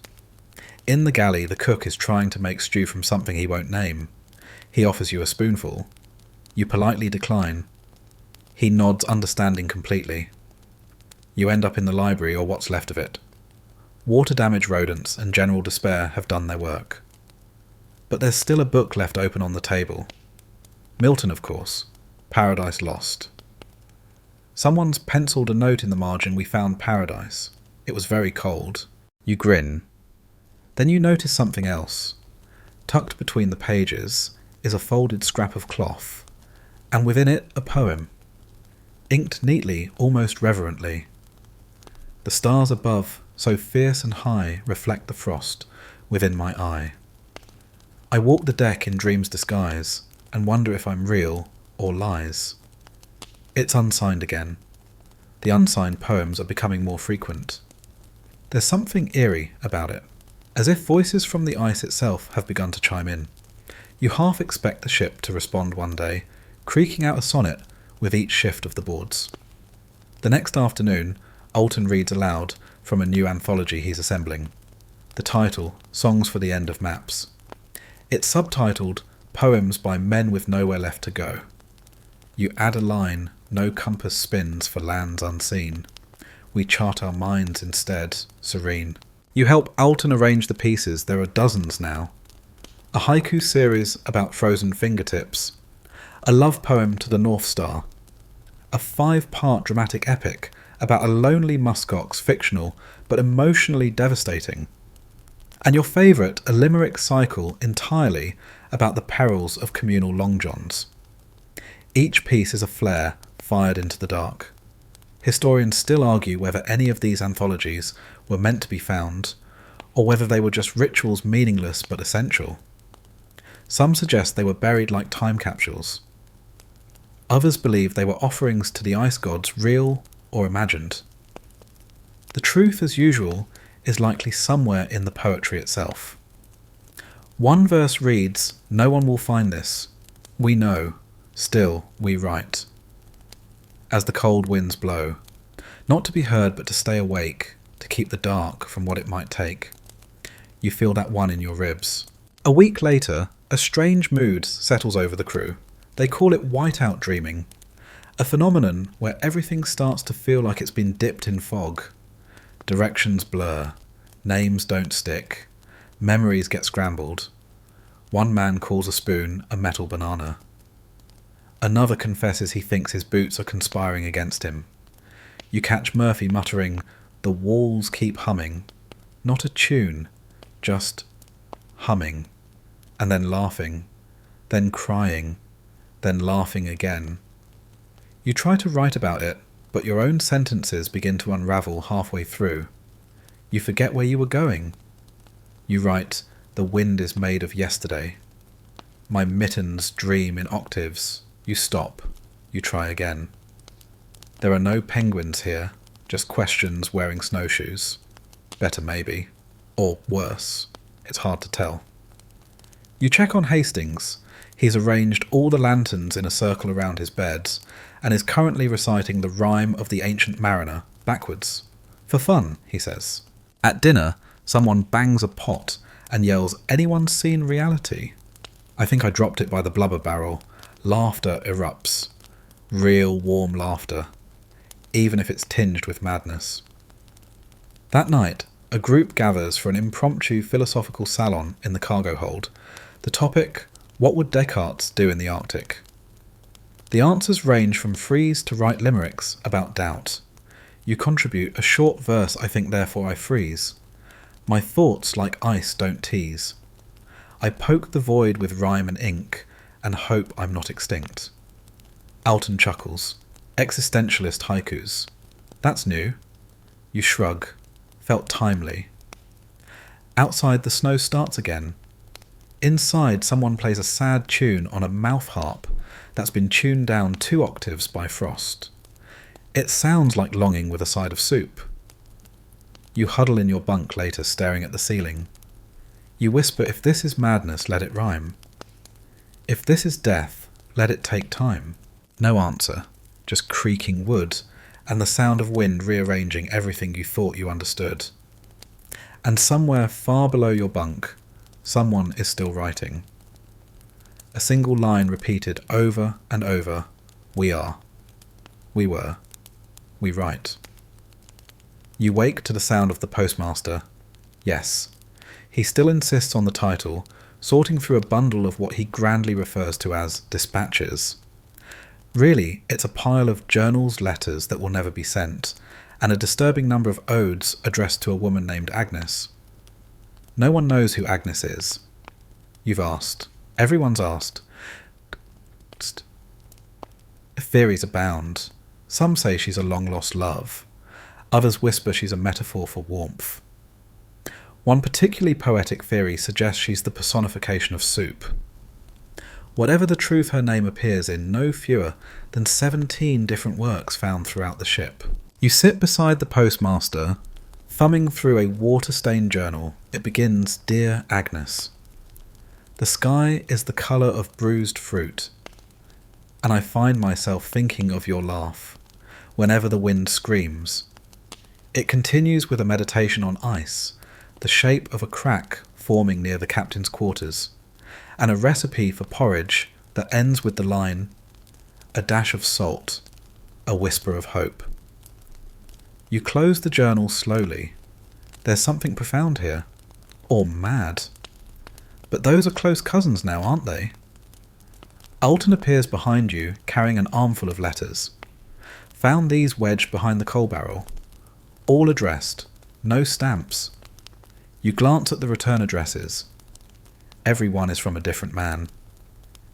Speaker 1: In the galley the cook is trying to make stew from something he won't name. He offers you a spoonful. You politely decline. He nods understanding completely. You end up in the library or what's left of it. Water-damaged rodents and general despair have done their work. But there's still a book left open on the table. Milton, of course. Paradise Lost. Someone's penciled a note in the margin, we found paradise. It was very cold. You grin. Then you notice something else. Tucked between the pages is a folded scrap of cloth, and within it a poem. Inked neatly, almost reverently. The stars above, so fierce and high, reflect the frost within my eye. I walk the deck in dream's disguise, and wonder if I'm real or lies. It's unsigned again. The unsigned poems are becoming more frequent. There's something eerie about it, as if voices from the ice itself have begun to chime in. You half expect the ship to respond one day, creaking out a sonnet with each shift of the boards. The next afternoon, Alton reads aloud from a new anthology he's assembling. The title, Songs for the End of Maps. It's subtitled, Poems by Men with Nowhere Left to Go. You add a line, no compass spins for lands unseen. We chart our minds instead, serene. You help Alton arrange the pieces, there are dozens now. A haiku series about frozen fingertips. A love poem to the North Star. A 5-part dramatic epic about a lonely muskox, fictional but emotionally devastating. And your favourite, a limerick cycle entirely about the perils of communal long johns. Each piece is a flare fired into the dark. Historians still argue whether any of these anthologies were meant to be found, or whether they were just rituals meaningless but essential. Some suggest they were buried like time capsules. Others believe they were offerings to the ice gods, real or imagined. The truth, as usual, is likely somewhere in the poetry itself. One verse reads, "No one will find this. We know. Still, we write." As the cold winds blow, not to be heard but to stay awake, to keep the dark from what it might take. You feel that one in your ribs. A week later, a strange mood settles over the crew. They call it whiteout dreaming, a phenomenon where everything starts to feel like it's been dipped in fog. Directions blur, names don't stick, memories get scrambled. One man calls a spoon a metal banana. Another confesses he thinks his boots are conspiring against him. You catch Murphy muttering, "The walls keep humming." Not a tune, just humming, and then laughing, then crying, then laughing again. You try to write about it, but your own sentences begin to unravel halfway through. You forget where you were going. You write, "The wind is made of yesterday." My mittens dream in octaves. You stop. You try again. There are no penguins here, just questions wearing snowshoes. Better maybe. Or worse. It's hard to tell. You check on Hastings. He's arranged all the lanterns in a circle around his bed, and is currently reciting the rhyme of the Ancient Mariner, backwards. For fun, he says. At dinner, someone bangs a pot and yells, "Anyone seen reality?" I think I dropped it by the blubber barrel. Laughter erupts. Real warm laughter, even if it's tinged with madness. That night, a group gathers for an impromptu philosophical salon in the cargo hold. The topic, what would Descartes do in the Arctic? The answers range from freeze to write limericks about doubt. You contribute a short verse, "I think therefore I freeze." My thoughts like ice don't tease. I poke the void with rhyme and ink, and hope I'm not extinct. Alton chuckles. Existentialist haikus. That's new. You shrug. Felt timely. Outside, the snow starts again. Inside, someone plays a sad tune on a mouth harp that's been tuned down 2 octaves by frost. It sounds like longing with a side of soup. You huddle in your bunk later, staring at the ceiling. You whisper, if this is madness, let it rhyme. If this is death, let it take time. No answer, just creaking wood and the sound of wind rearranging everything you thought you understood. And somewhere far below your bunk, someone is still writing. A single line repeated over and over. We are. We were. We write. You wake to the sound of the postmaster. Yes. He still insists on the title, sorting through a bundle of what he grandly refers to as dispatches. Really, it's a pile of journals, letters that will never be sent, and a disturbing number of odes addressed to a woman named Agnes. No one knows who Agnes is. You've asked. Everyone's asked. Theories abound. Some say she's a long-lost love. Others whisper she's a metaphor for warmth. One particularly poetic theory suggests she's the personification of soup. Whatever the truth, her name appears in no fewer than 17 different works found throughout the ship. You sit beside the postmaster, thumbing through a water-stained journal. It begins, Dear Agnes. The sky is the colour of bruised fruit, and I find myself thinking of your laugh whenever the wind screams. It continues with a meditation on ice, the shape of a crack forming near the captain's quarters, and a recipe for porridge that ends with the line, a dash of salt, a whisper of hope. You close the journal slowly. There's something profound here, or mad. But those are close cousins now, aren't they? Alton appears behind you, carrying an armful of letters. Found these wedged behind the coal barrel. All addressed, no stamps. You glance at the return addresses. Every one is from a different man.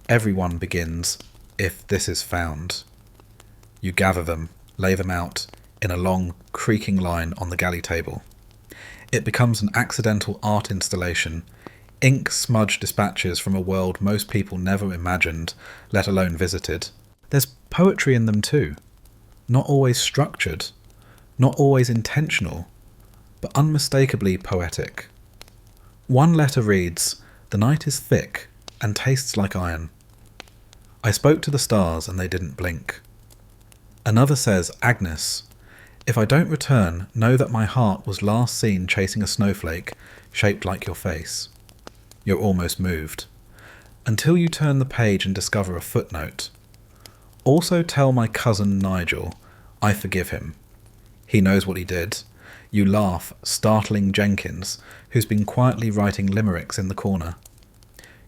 Speaker 1: Every one begins, if this is found. You gather them, lay them out, in a long, creaking line on the galley table. It becomes an accidental art installation, ink-smudged dispatches from a world most people never imagined, let alone visited. There's poetry in them too. Not always structured, not always intentional, but unmistakably poetic. One letter reads, The night is thick and tastes like iron. I spoke to the stars and they didn't blink. Another says, Agnes, if I don't return, know that my heart was last seen chasing a snowflake shaped like your face. You're almost moved. Until you turn the page and discover a footnote. Also tell my cousin Nigel, I forgive him. He knows what he did. You laugh, startling Jenkins, who's been quietly writing limericks in the corner.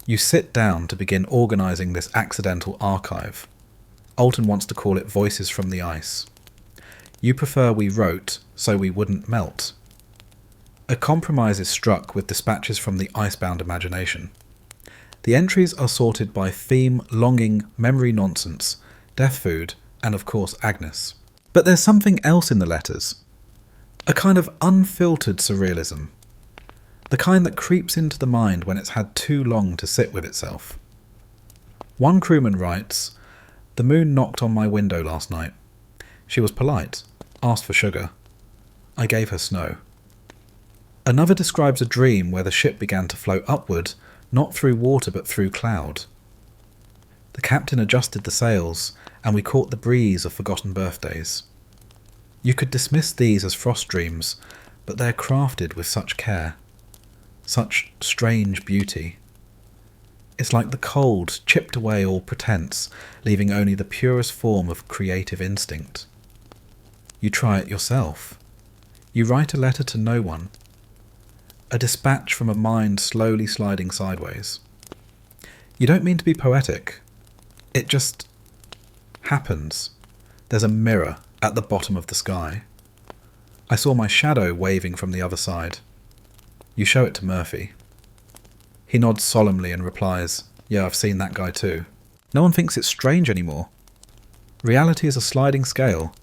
Speaker 1: You sit down to begin organising this accidental archive. Alton wants to call it Voices from the Ice. You prefer we wrote so we wouldn't melt. A compromise is struck with dispatches from the icebound imagination. The entries are sorted by theme, longing, memory nonsense, death food, and of course Agnes. But there's something else in the letters. A kind of unfiltered surrealism. The kind that creeps into the mind when it's had too long to sit with itself. One crewman writes, The moon knocked on my window last night. She was polite, asked for sugar. I gave her snow. Another describes a dream where the ship began to float upward, not through water but through cloud. The captain adjusted the sails, and we caught the breeze of forgotten birthdays. You could dismiss these as frost dreams, but they're crafted with such care, such strange beauty. It's like the cold chipped away all pretense, leaving only the purest form of creative instinct. You try it yourself. You write a letter to no one. A dispatch from a mind slowly sliding sideways. You don't mean to be poetic. It just happens. There's a mirror at the bottom of the sky. I saw my shadow waving from the other side. You show it to Murphy. He nods solemnly and replies, Yeah, I've seen that guy too.
Speaker 2: No one thinks it's strange anymore.
Speaker 1: Reality is a sliding scale,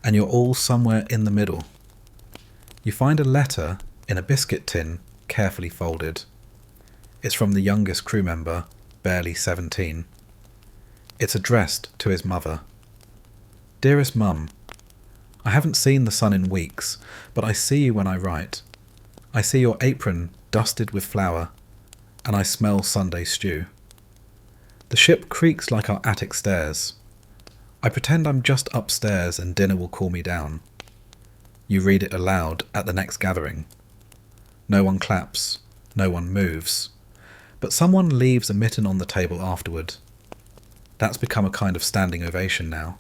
Speaker 1: and you're all somewhere in the middle. You find a letter in a biscuit tin, carefully folded. It's from the youngest crew member, barely 17. It's addressed to his mother. Dearest Mum, I haven't seen the sun in weeks, but I see you when I write. I see your apron dusted with flour, and I smell Sunday stew. The ship creaks like our attic stairs. I pretend I'm just upstairs and dinner will call me down. You read it aloud at the next gathering. No one claps, no one moves, but someone leaves a mitten on the table afterward. That's become a kind of standing ovation now.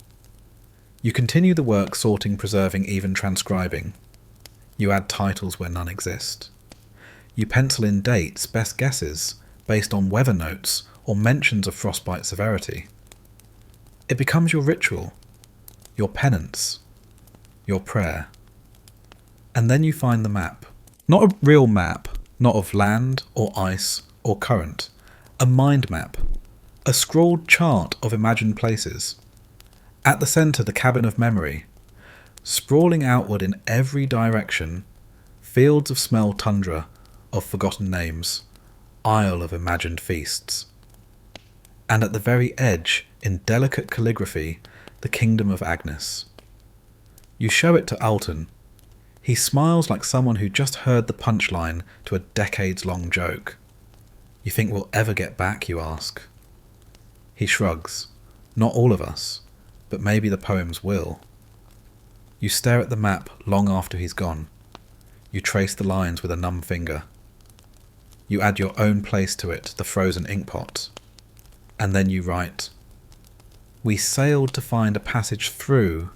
Speaker 1: You continue the work sorting, preserving, even transcribing. You add titles where none exist. You pencil in dates, best guesses, based on weather notes or mentions of frostbite severity. It becomes your ritual, your penance, your prayer. And then you find the map.
Speaker 2: Not a real map,
Speaker 1: Not of land or ice or current. A mind map. A scrawled chart of imagined places. At the centre, the cabin of memory. Sprawling outward in every direction, fields of smell tundra, of forgotten names, isle of imagined feasts. And at the very edge, in delicate calligraphy, the kingdom of Agnes. You show it to Alton. He smiles like someone who just heard the punchline to a decades-long joke. You think we'll ever get back, you ask. He shrugs. Not all of us, but maybe the poems will. You stare at the map long after he's gone. You trace the lines with a numb finger. You add your own place to it, the frozen inkpot. And then you write, we sailed to find a passage through,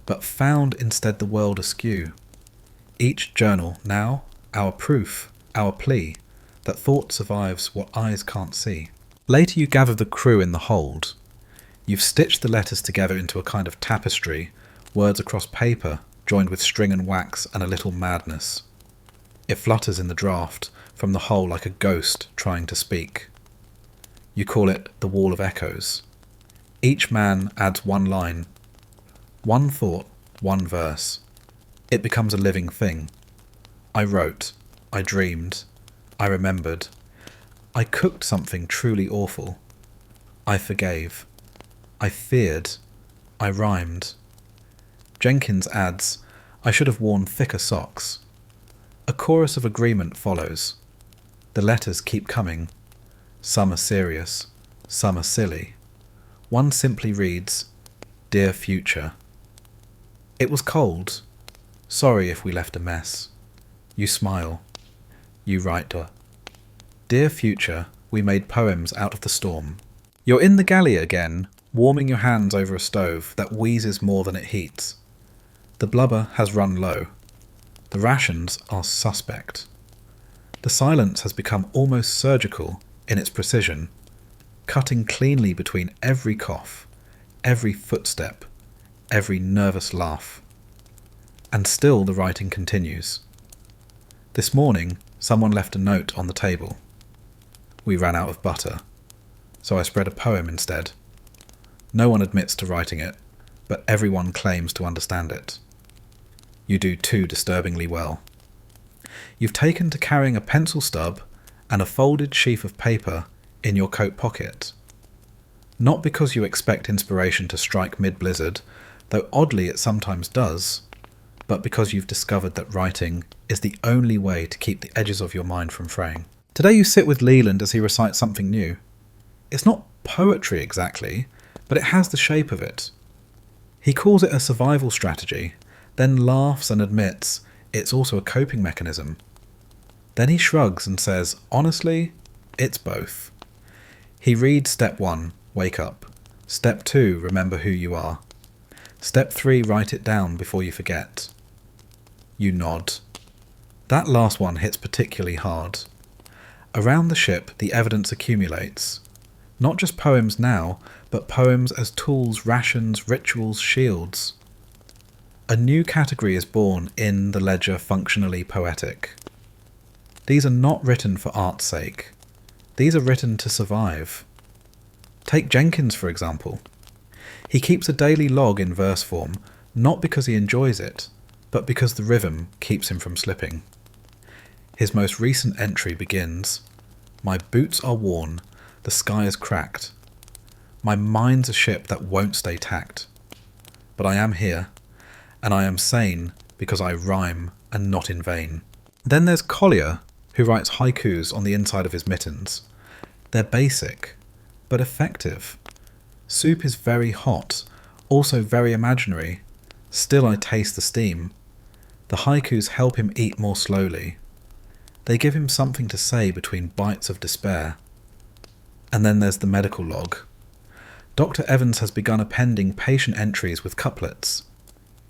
Speaker 1: but found instead the world askew. Each journal now our proof, our plea, that thought survives what eyes can't see. Later you gather the crew in the hold. You've stitched the letters together into a kind of tapestry, words across paper, joined with string and wax and a little madness. It flutters in the draft, from the whole like a ghost trying to speak. You call it the Wall of Echoes. Each man adds one line, one thought, one verse. It becomes a living thing. I wrote, I dreamed, I remembered. I cooked something truly awful. I forgave. I feared. I rhymed. Jenkins adds, I should have worn thicker socks. A chorus of agreement follows. The letters keep coming. Some are serious, some are silly. One simply reads, Dear Future. It was cold. Sorry if we left a mess. You smile. You write her. Dear Future, we made poems out of the storm. You're in the galley again, warming your hands over a stove that wheezes more than it heats. The blubber has run low. The rations are suspect. The silence has become almost surgical in its precision, cutting cleanly between every cough, every footstep, every nervous laugh. And still the writing continues. This morning, someone left a note on the table. We ran out of butter, so I spread a poem instead. No one admits to writing it, but everyone claims to understand it. You do too disturbingly well. You've taken to carrying a pencil stub and a folded sheaf of paper in your coat pocket. Not because you expect inspiration to strike mid-blizzard, though oddly it sometimes does, but because you've discovered that writing is the only way to keep the edges of your mind from fraying. Today you sit with Leland as he recites something new. It's not poetry exactly, but it has the shape of it. He calls it a survival strategy, then laughs and admits it's also a coping mechanism. Then he shrugs and says, honestly, it's both. He reads step 1, wake up. Step 2, remember who you are. Step 3, write it down before you forget. You nod. That last one hits particularly hard. Around the ship, the evidence accumulates. Not just poems now, but poems as tools, rations, rituals, shields. A new category is born in the ledger functionally poetic. These are not written for art's sake. These are written to survive. Take Jenkins, for example. He keeps a daily log in verse form, not because he enjoys it, but because the rhythm keeps him from slipping. His most recent entry begins, "My boots are worn, the sky is cracked. My mind's a ship that won't stay tacked. But I am here, and I am sane because I rhyme and not in vain." Then there's Collier, who writes haikus on the inside of his mittens. They're basic, but effective. Soup is very hot, also very imaginary. Still I taste the steam. The haikus help him eat more slowly. They give him something to say between bites of despair. And then there's the medical log. Dr. Evans has begun appending patient entries with couplets.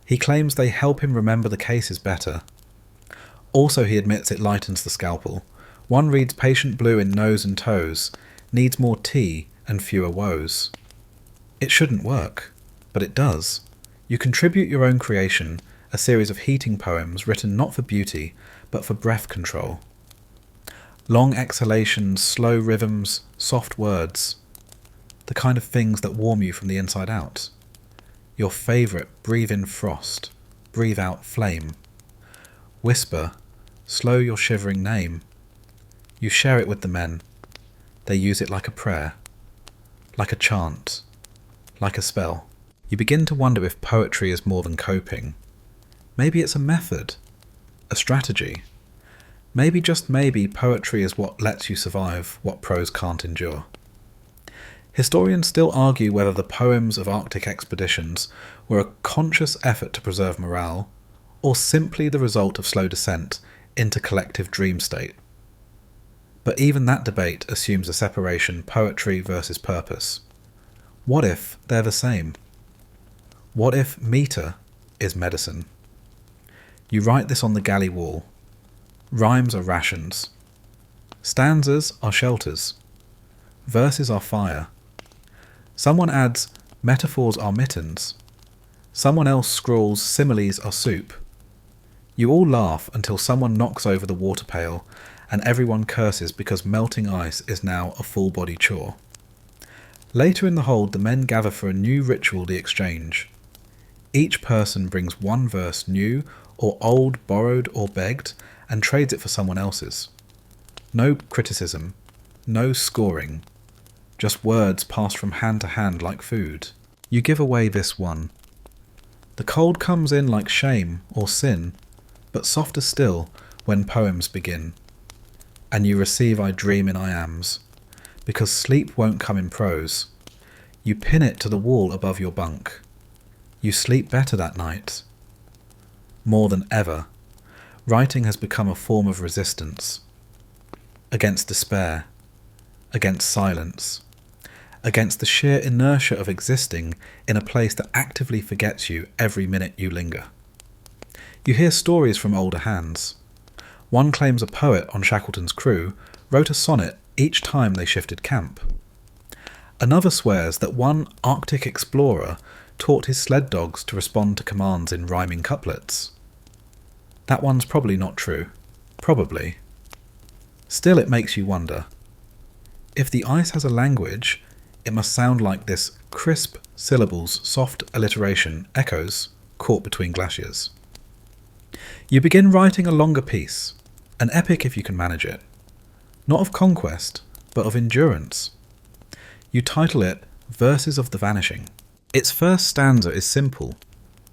Speaker 1: He claims they help him remember the cases better. Also, he admits it lightens the scalpel. One reads patient blue in nose and toes, needs more tea and fewer woes. It shouldn't work, but it does. You contribute your own creation, a series of heating poems written not for beauty, but for breath control. Long exhalations, slow rhythms, soft words. The kind of things that warm you from the inside out. Your favourite, breathe in frost, breathe out flame. Whisper, slow your shivering name. You share it with the men. They use it like a prayer, like a chant, like a spell. You begin to wonder if poetry is more than coping. Maybe it's a method, a strategy. Maybe, just maybe, poetry is what lets you survive what prose can't endure. Historians still argue whether the poems of Arctic expeditions were a conscious effort to preserve morale, or simply the result of slow descent into collective dream state. But even that debate assumes a separation, poetry versus purpose. What if they're the same? What if meter is medicine? You write this on the galley wall. Rhymes are rations. Stanzas are shelters. Verses are fire. Someone adds, metaphors are mittens. Someone else scrawls, similes are soup. You all laugh until someone knocks over the water pail and everyone curses because melting ice is now a full-body chore. Later in the hold, the men gather for a new ritual, the exchange. Each person brings one verse, new or old, borrowed or begged, and trades it for someone else's. No criticism, no scoring, just words passed from hand to hand like food. You give away this one. The cold comes in like shame or sin, but softer still when poems begin. And you receive I dream in I ams, because sleep won't come in prose. You pin it to the wall above your bunk. You sleep better that night. More than ever, writing has become a form of resistance. Against despair, against silence, against the sheer inertia of existing in a place that actively forgets you every minute you linger. You hear stories from older hands. One claims a poet on Shackleton's crew wrote a sonnet each time they shifted camp. Another swears that one Arctic explorer taught his sled dogs to respond to commands in rhyming couplets. That one's probably not true. Probably. Still, it makes you wonder. If the ice has a language, it must sound like this crisp syllables, soft alliteration, echoes caught between glaciers. You begin writing a longer piece, an epic if you can manage it. Not of conquest, but of endurance. You title it Verses of the Vanishing. Its first stanza is simple.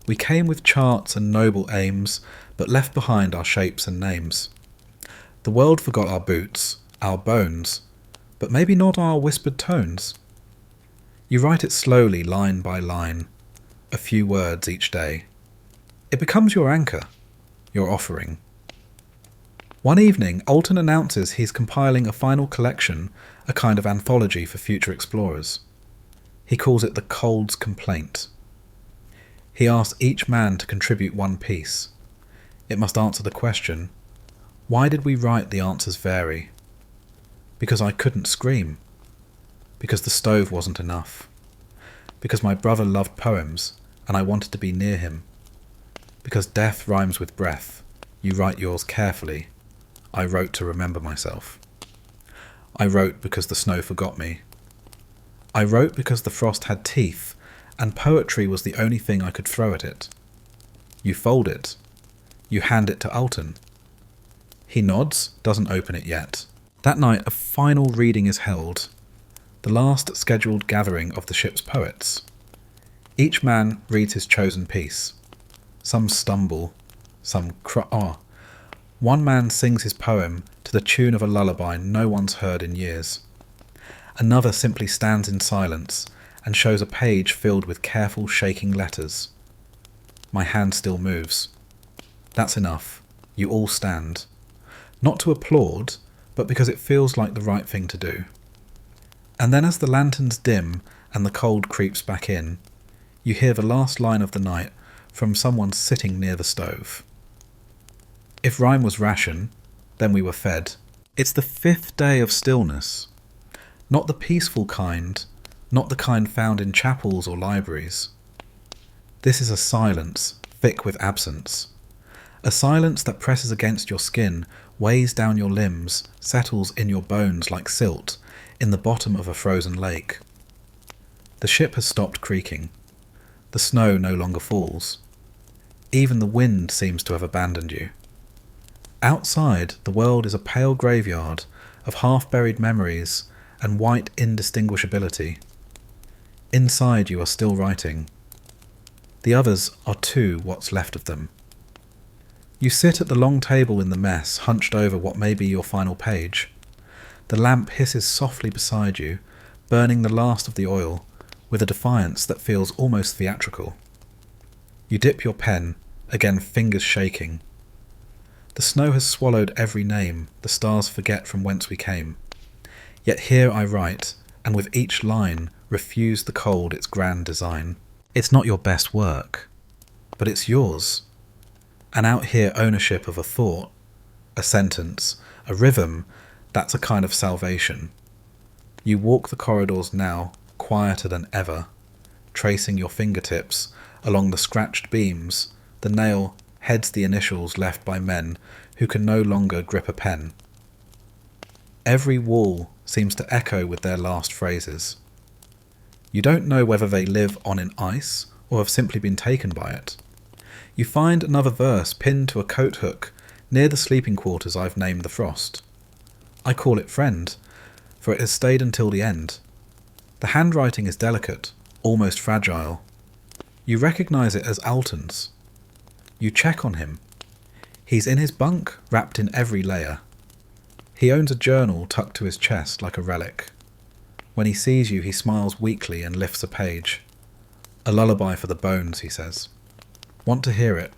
Speaker 1: We came with charts and noble aims, but left behind our shapes and names. The world forgot our boots, our bones, but maybe not our whispered tones. You write it slowly, line by line, a few words each day. It becomes your anchor, your offering. One evening, Alton announces he's compiling a final collection, a kind of anthology for future explorers. He calls it the Cold's Complaint. He asks each man to contribute one piece. It must answer the question, why did we write? The answers vary. Because I couldn't scream. Because the stove wasn't enough. Because my brother loved poems and I wanted to be near him. Because death rhymes with breath. You write yours carefully. I wrote to remember myself. I wrote because the snow forgot me. I wrote because the frost had teeth, and poetry was the only thing I could throw at it. You fold it. You hand it to Alton. He nods, doesn't open it yet. That night a final reading is held, the last scheduled gathering of the ship's poets. Each man reads his chosen piece. Some stumble, some cry. One man sings his poem to the tune of a lullaby no one's heard in years. Another simply stands in silence and shows a page filled with careful shaking letters. My hand still moves. That's enough. You all stand. Not to applaud, but because it feels like the right thing to do. And then as the lanterns dim and the cold creeps back in, you hear the last line of the night from someone sitting near the stove. If rhyme was ration, then we were fed. It's the 5th day of stillness. Not the peaceful kind, not the kind found in chapels or libraries. This is a silence thick with absence. A silence that presses against your skin, weighs down your limbs, settles in your bones like silt in the bottom of a frozen lake. The ship has stopped creaking. The snow no longer falls. Even the wind seems to have abandoned you. Outside, the world is a pale graveyard of half-buried memories and white indistinguishability. Inside you are still writing. The others are too what's left of them. You sit at the long table in the mess, hunched over what may be your final page. The lamp hisses softly beside you, burning the last of the oil, with a defiance that feels almost theatrical. You dip your pen, again fingers shaking. The snow has swallowed every name, the stars forget from whence we came. Yet here I write, and with each line refuse the cold its grand design. It's not your best work, but it's yours. And out here ownership of a thought, a sentence, a rhythm, that's a kind of salvation. You walk the corridors now, quieter than ever, tracing your fingertips along the scratched beams. The nail heads the initials left by men who can no longer grip a pen. Every wall seems to echo with their last phrases. You don't know whether they live on in ice or have simply been taken by it. You find another verse pinned to a coat hook near the sleeping quarters I've named the frost. I call it friend, for it has stayed until the end. The handwriting is delicate, almost fragile. You recognise it as Alton's. You check on him. He's in his bunk, wrapped in every layer. He owns a journal tucked to his chest like a relic. When he sees you, he smiles weakly and lifts a page. A lullaby for the bones, he says. Want to hear it?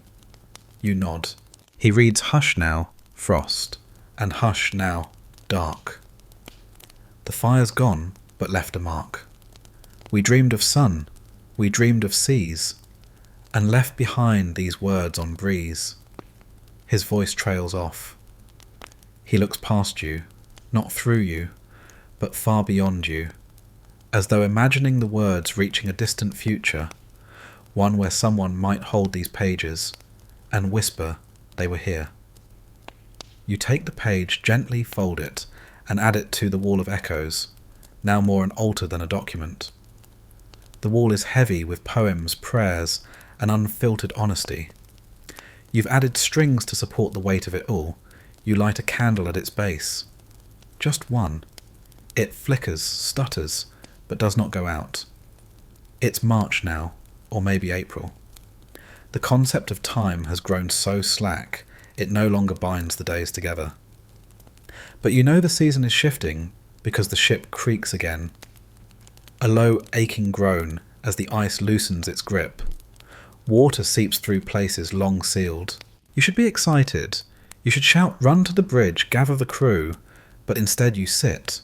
Speaker 1: You nod. He reads Hush Now, Frost, and Hush Now, Dark. The fire's gone, but left a mark. We dreamed of sun, we dreamed of seas, and left behind these words on breeze. His voice trails off. He looks past you, not through you, but far beyond you, as though imagining the words reaching a distant future, one where someone might hold these pages and whisper they were here. You take the page, gently fold it, and add it to the wall of echoes, now more an altar than a document. The wall is heavy with poems, prayers, and unfiltered honesty. You've added strings to support the weight of it all. You light a candle at its base. Just one. It flickers, stutters, but does not go out. It's March now, or maybe April. The concept of time has grown so slack, it no longer binds the days together. But you know the season is shifting because the ship creaks again. A low, aching groan as the ice loosens its grip. Water seeps through places long sealed. You should be excited. You should shout, run to the bridge, gather the crew, but instead you sit.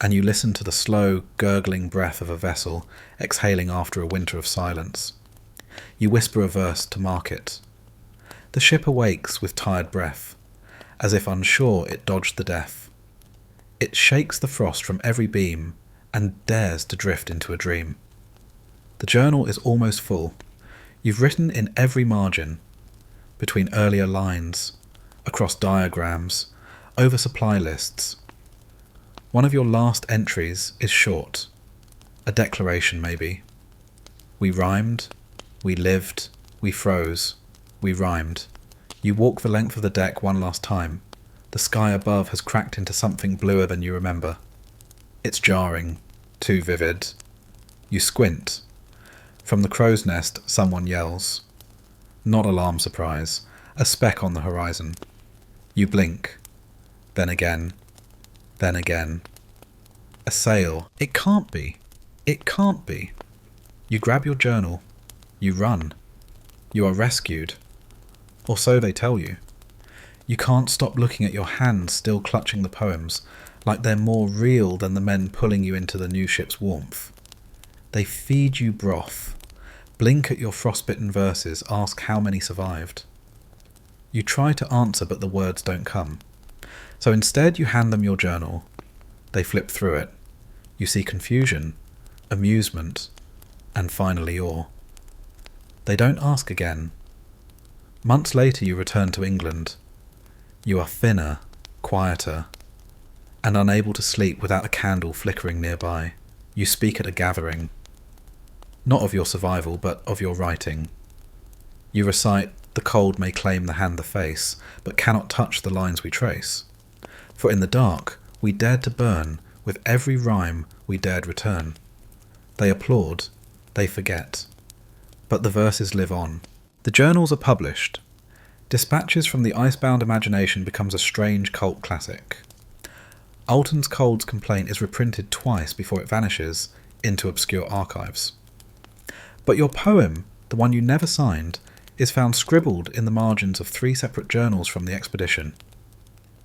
Speaker 1: And you listen to the slow, gurgling breath of a vessel exhaling after a winter of silence. You whisper a verse to mark it. The ship awakes with tired breath, as if unsure it dodged the death. It shakes the frost from every beam and dares to drift into a dream. The journal is almost full. You've written in every margin, between earlier lines, across diagrams, over supply lists. One of your last entries is short. A declaration, maybe. We rhymed, we lived, we froze, we rhymed. You walk the length of the deck one last time. The sky above has cracked into something bluer than you remember. It's jarring, too vivid. You squint. From the crow's nest, someone yells. Not alarm surprise, a speck on the horizon. You blink. Then again. Then again. A sail. It can't be. It can't be. You grab your journal. You run. You are rescued. Or so they tell you. You can't stop looking at your hands still clutching the poems, like they're more real than the men pulling you into the new ship's warmth. They feed you broth. Blink at your frostbitten verses, ask how many survived. You try to answer, but the words don't come. So instead you hand them your journal. They flip through it. You see confusion, amusement, and finally awe. They don't ask again. Months later you return to England. You are thinner, quieter, and unable to sleep without a candle flickering nearby. You speak at a gathering. Not of your survival, but of your writing. You recite, the cold may claim the hand the face, but cannot touch the lines we trace. For in the dark we dared to burn, with every rhyme we dared return. They applaud, they forget, but the verses live on. The journals are published. Dispatches from the icebound imagination becomes a strange cult classic. Alton's Cold's complaint is reprinted twice before it vanishes into obscure archives. But your poem, the one you never signed, is found scribbled in the margins of 3 separate journals from the expedition.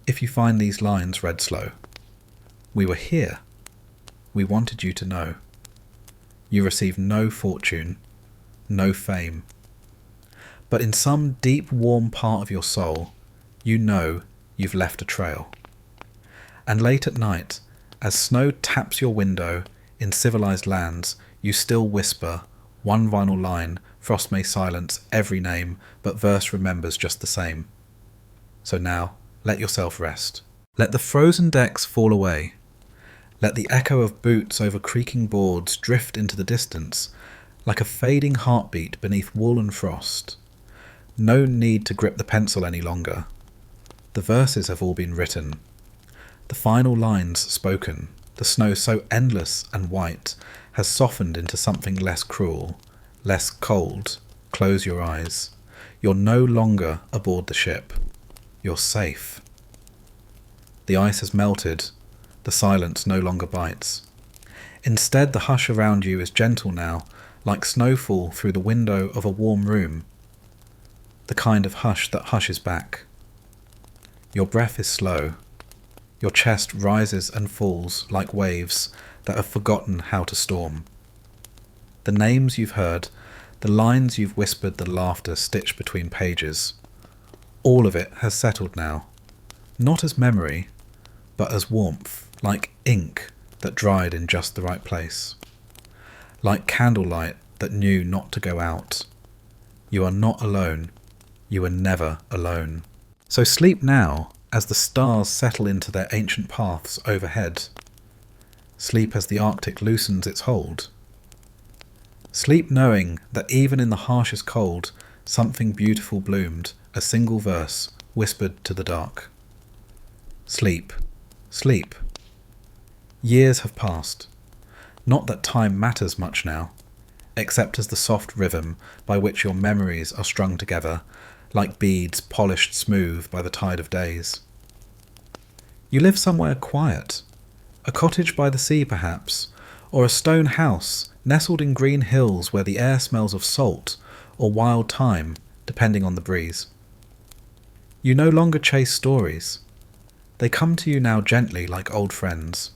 Speaker 1: If you find these lines read slow. We were here. We wanted you to know. You received no fortune, no fame. But in some deep, warm part of your soul, you know you've left a trail. And late at night, as snow taps your window in civilized lands, you still whisper one vinyl line. Frost may silence every name, but verse remembers just the same. So now, let yourself rest. Let the frozen decks fall away. Let the echo of boots over creaking boards drift into the distance, like a fading heartbeat beneath wool and frost. No need to grip the pencil any longer. The verses have all been written. The final lines spoken. The snow so endless and white has softened into something less cruel, less cold. Close your eyes. You're no longer aboard the ship. You're safe. The ice has melted. The silence no longer bites. Instead, the hush around you is gentle now, like snowfall through the window of a warm room. The kind of hush that hushes back. Your breath is slow. Your chest rises and falls like waves that have forgotten how to storm. The names you've heard, the lines you've whispered, the laughter stitched between pages. All of it has settled now, not as memory, but as warmth, like ink that dried in just the right place. Like candlelight that knew not to go out. You are not alone. You are never alone. So sleep now as the stars settle into their ancient paths overhead. Sleep as the Arctic loosens its hold. Sleep knowing that even in the harshest cold, something beautiful bloomed, a single verse whispered to the dark. Sleep, sleep. Years have passed. Not that time matters much now, except as the soft rhythm by which your memories are strung together, like beads polished smooth by the tide of days. You live somewhere quiet, a cottage by the sea perhaps, or a stone house nestled in green hills where the air smells of salt or wild thyme, depending on the breeze. You no longer chase stories. They come to you now gently like old friends.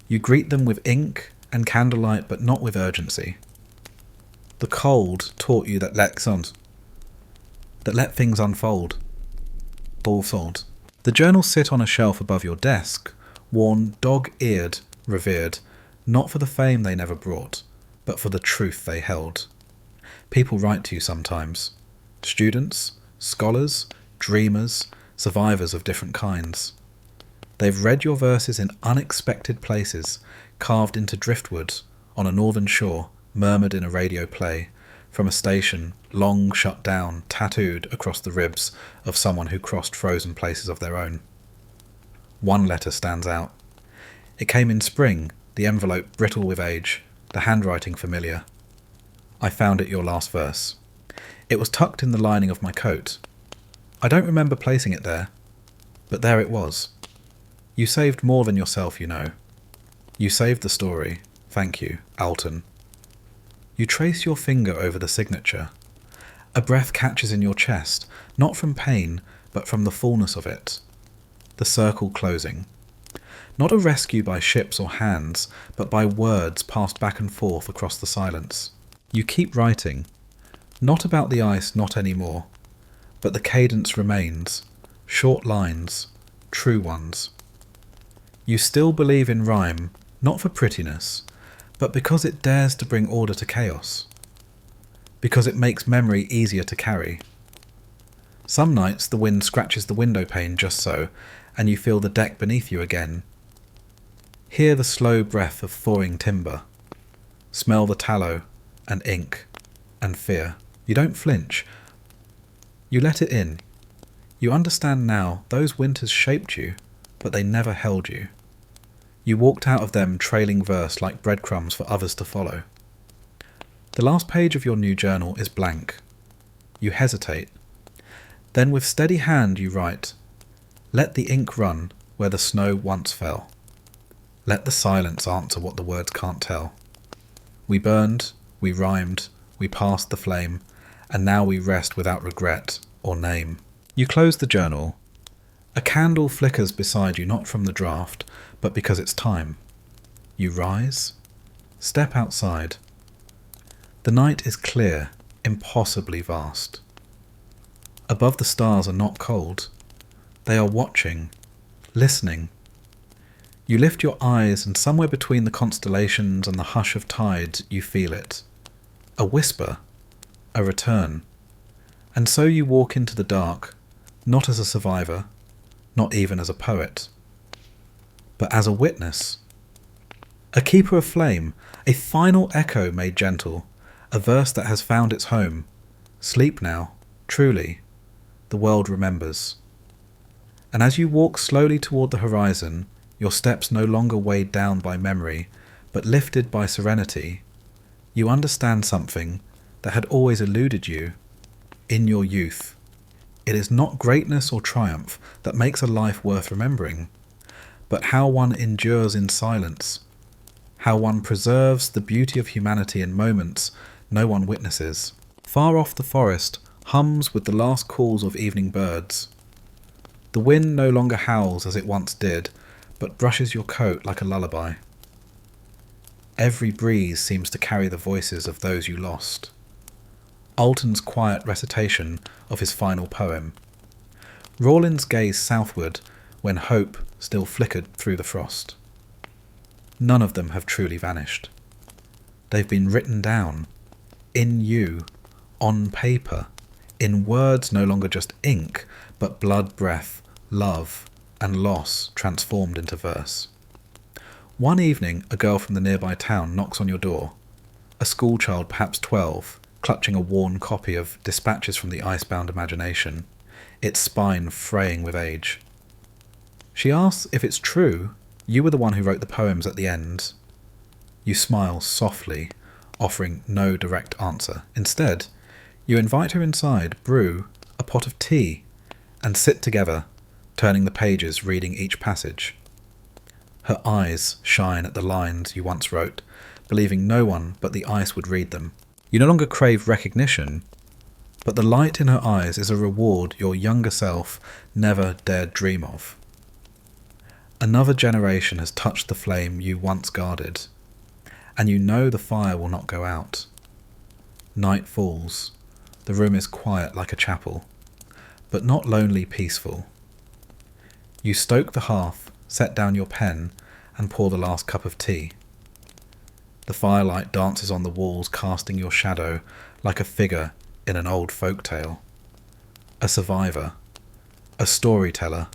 Speaker 1: You greet them with ink and candlelight, but not with urgency. The cold taught you that let things unfold. Ballfold. The journals sit on a shelf above your desk, worn dog-eared, revered, not for the fame they never brought, but for the truth they held. People write to you sometimes. Students, scholars, dreamers, survivors of different kinds. They've read your verses in unexpected places, carved into driftwood, on a northern shore, murmured in a radio play, from a station long shut down, tattooed across the ribs of someone who crossed frozen places of their own. One letter stands out. It came in spring, the envelope brittle with age, the handwriting familiar. I found it your last verse. It was tucked in the lining of my coat. I don't remember placing it there, but there it was. You saved more than yourself, you know. You saved the story. Thank you, Alton. You trace your finger over the signature. A breath catches in your chest, not from pain, but from the fullness of it. The circle closing. Not a rescue by ships or hands, but by words passed back and forth across the silence. You keep writing. Not about the ice, not anymore. But the cadence remains. Short lines. True ones. You still believe in rhyme, not for prettiness, but because it dares to bring order to chaos. Because it makes memory easier to carry. Some nights the wind scratches the window pane just so, and you feel the deck beneath you again. Hear the slow breath of thawing timber. Smell the tallow, and ink, and fear. You don't flinch. You let it in. You understand now those winters shaped you, but they never held you. You walked out of them trailing verse like breadcrumbs for others to follow. The last page of your new journal is blank. You hesitate. Then with steady hand you write, "Let the ink run where the snow once fell. Let the silence answer what the words can't tell. We burned, we rhymed, we passed the flame, and now we rest without regret or name." You close the journal. A candle flickers beside you, not from the draft, but because it's time. You rise, step outside. The night is clear, impossibly vast. Above the stars are not cold. They are watching, listening. You lift your eyes, and somewhere between the constellations and the hush of tides you feel it. A whisper, a return. And so you walk into the dark, not as a survivor, not even as a poet, but as a witness. A keeper of flame, a final echo made gentle, a verse that has found its home. Sleep now, truly, the world remembers. And as you walk slowly toward the horizon, your steps no longer weighed down by memory, but lifted by serenity, you understand something that had always eluded you in your youth. It is not greatness or triumph that makes a life worth remembering, but how one endures in silence, how one preserves the beauty of humanity in moments no one witnesses. Far off the forest hums with the last calls of evening birds. The wind no longer howls as it once did, but brushes your coat like a lullaby. Every breeze seems to carry the voices of those you lost. Alton's quiet recitation of his final poem. Rawlins gazed southward when hope still flickered through the frost. None of them have truly vanished. They've been written down, in you, on paper, in words no longer just ink, but blood, breath, love, and loss transformed into verse. One evening, a girl from the nearby town knocks on your door. A schoolchild, perhaps 12, clutching a worn copy of Dispatches from the Icebound Imagination, its spine fraying with age. She asks if it's true you were the one who wrote the poems at the end. You smile softly, offering no direct answer. Instead, you invite her inside, brew a pot of tea, and sit together, turning the pages, reading each passage. Her eyes shine at the lines you once wrote, believing no one but the ice would read them. You no longer crave recognition, but the light in her eyes is a reward your younger self never dared dream of. Another generation has touched the flame you once guarded, and you know the fire will not go out. Night falls. The room is quiet like a chapel, but not lonely peaceful. You stoke the hearth, set down your pen, and pour the last cup of tea. The firelight dances on the walls, casting your shadow like a figure in an old folk tale. A survivor, a storyteller,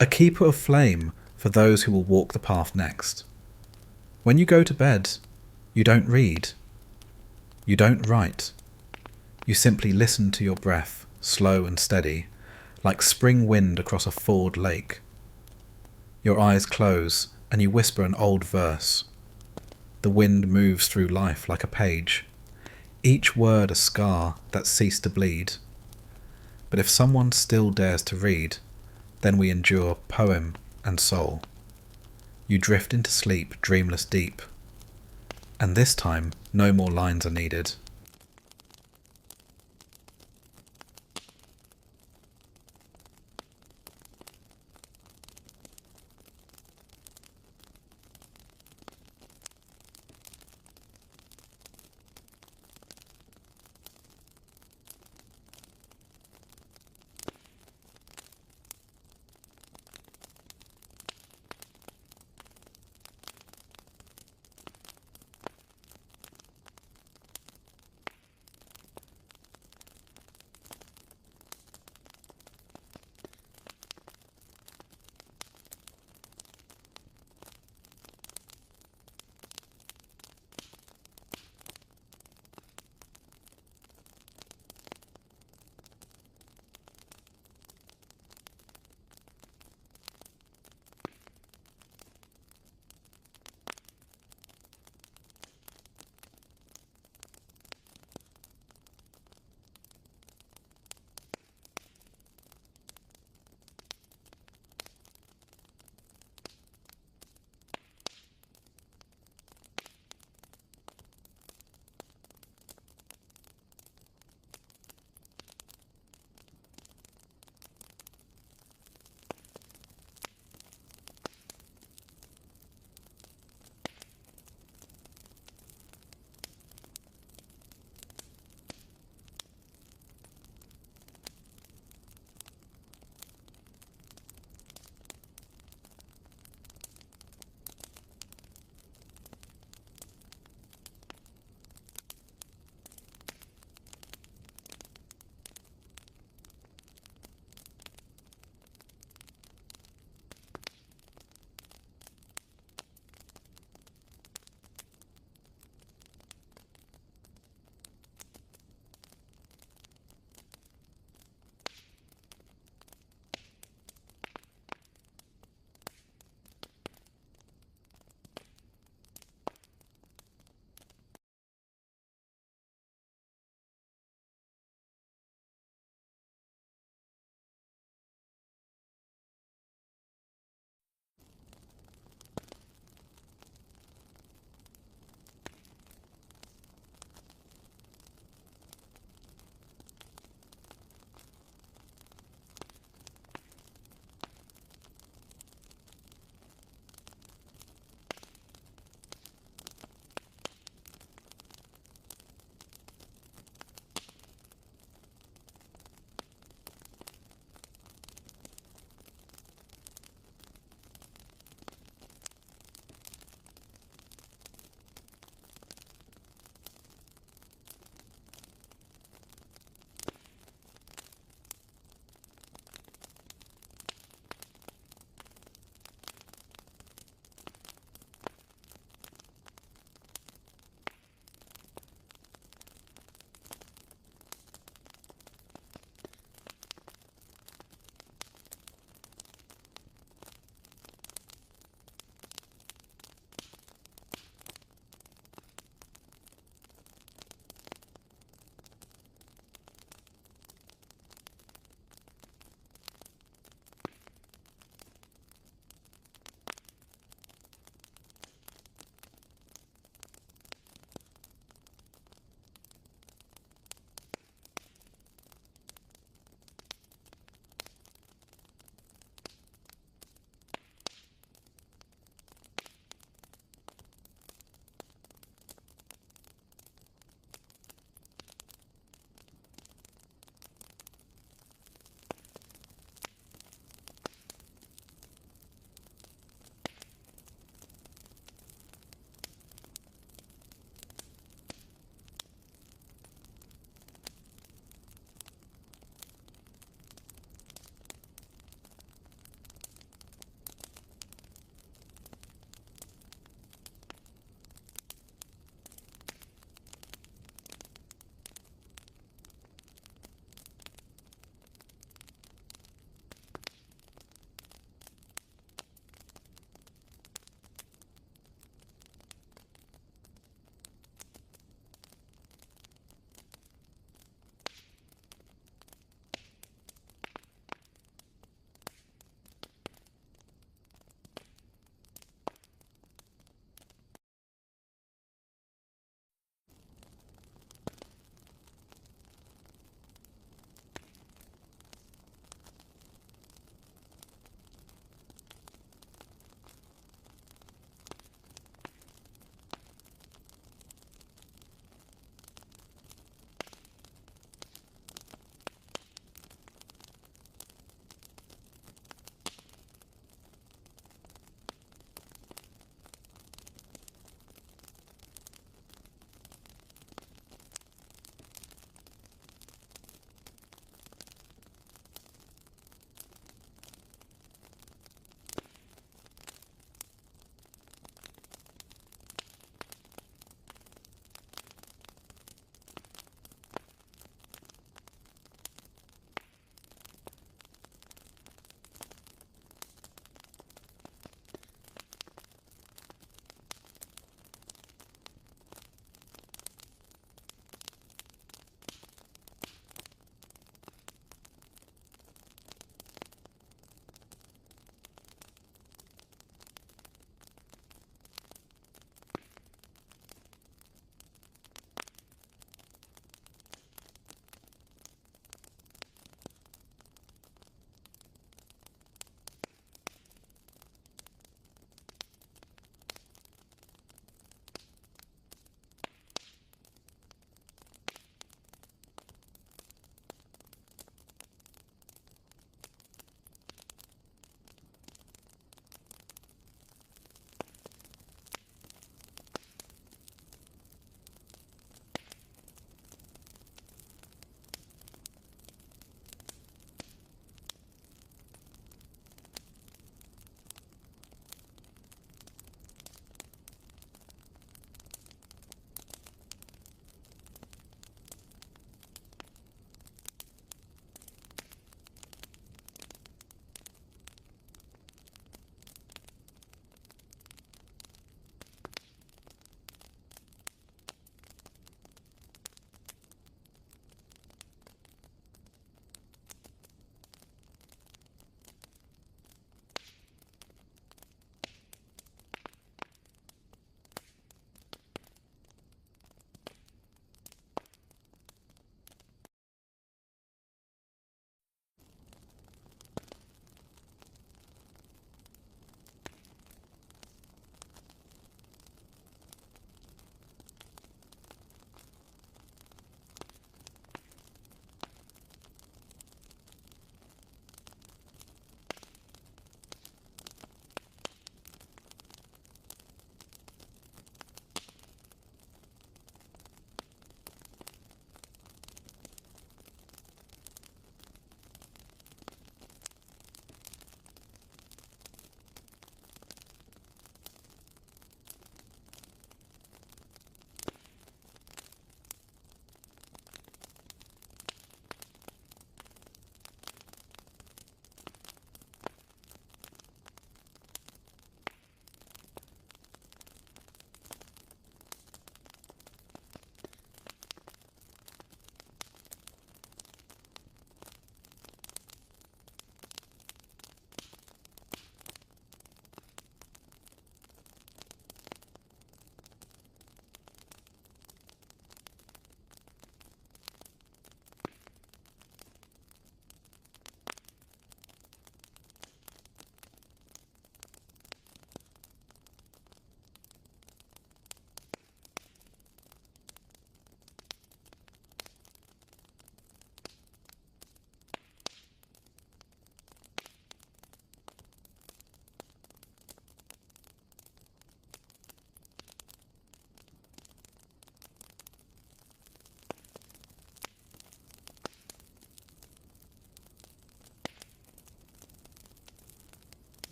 Speaker 1: a keeper of flame for those who will walk the path next. When you go to bed, You don't read. You don't write. You simply listen to your breath, slow and steady, like spring wind across a ford lake. Your eyes close, and you whisper an old verse. The wind moves through life like a page, each word a scar that ceased to bleed. But if someone still dares to read, then we endure poem and soul. You drift into sleep, dreamless deep. And this time, no more lines are needed.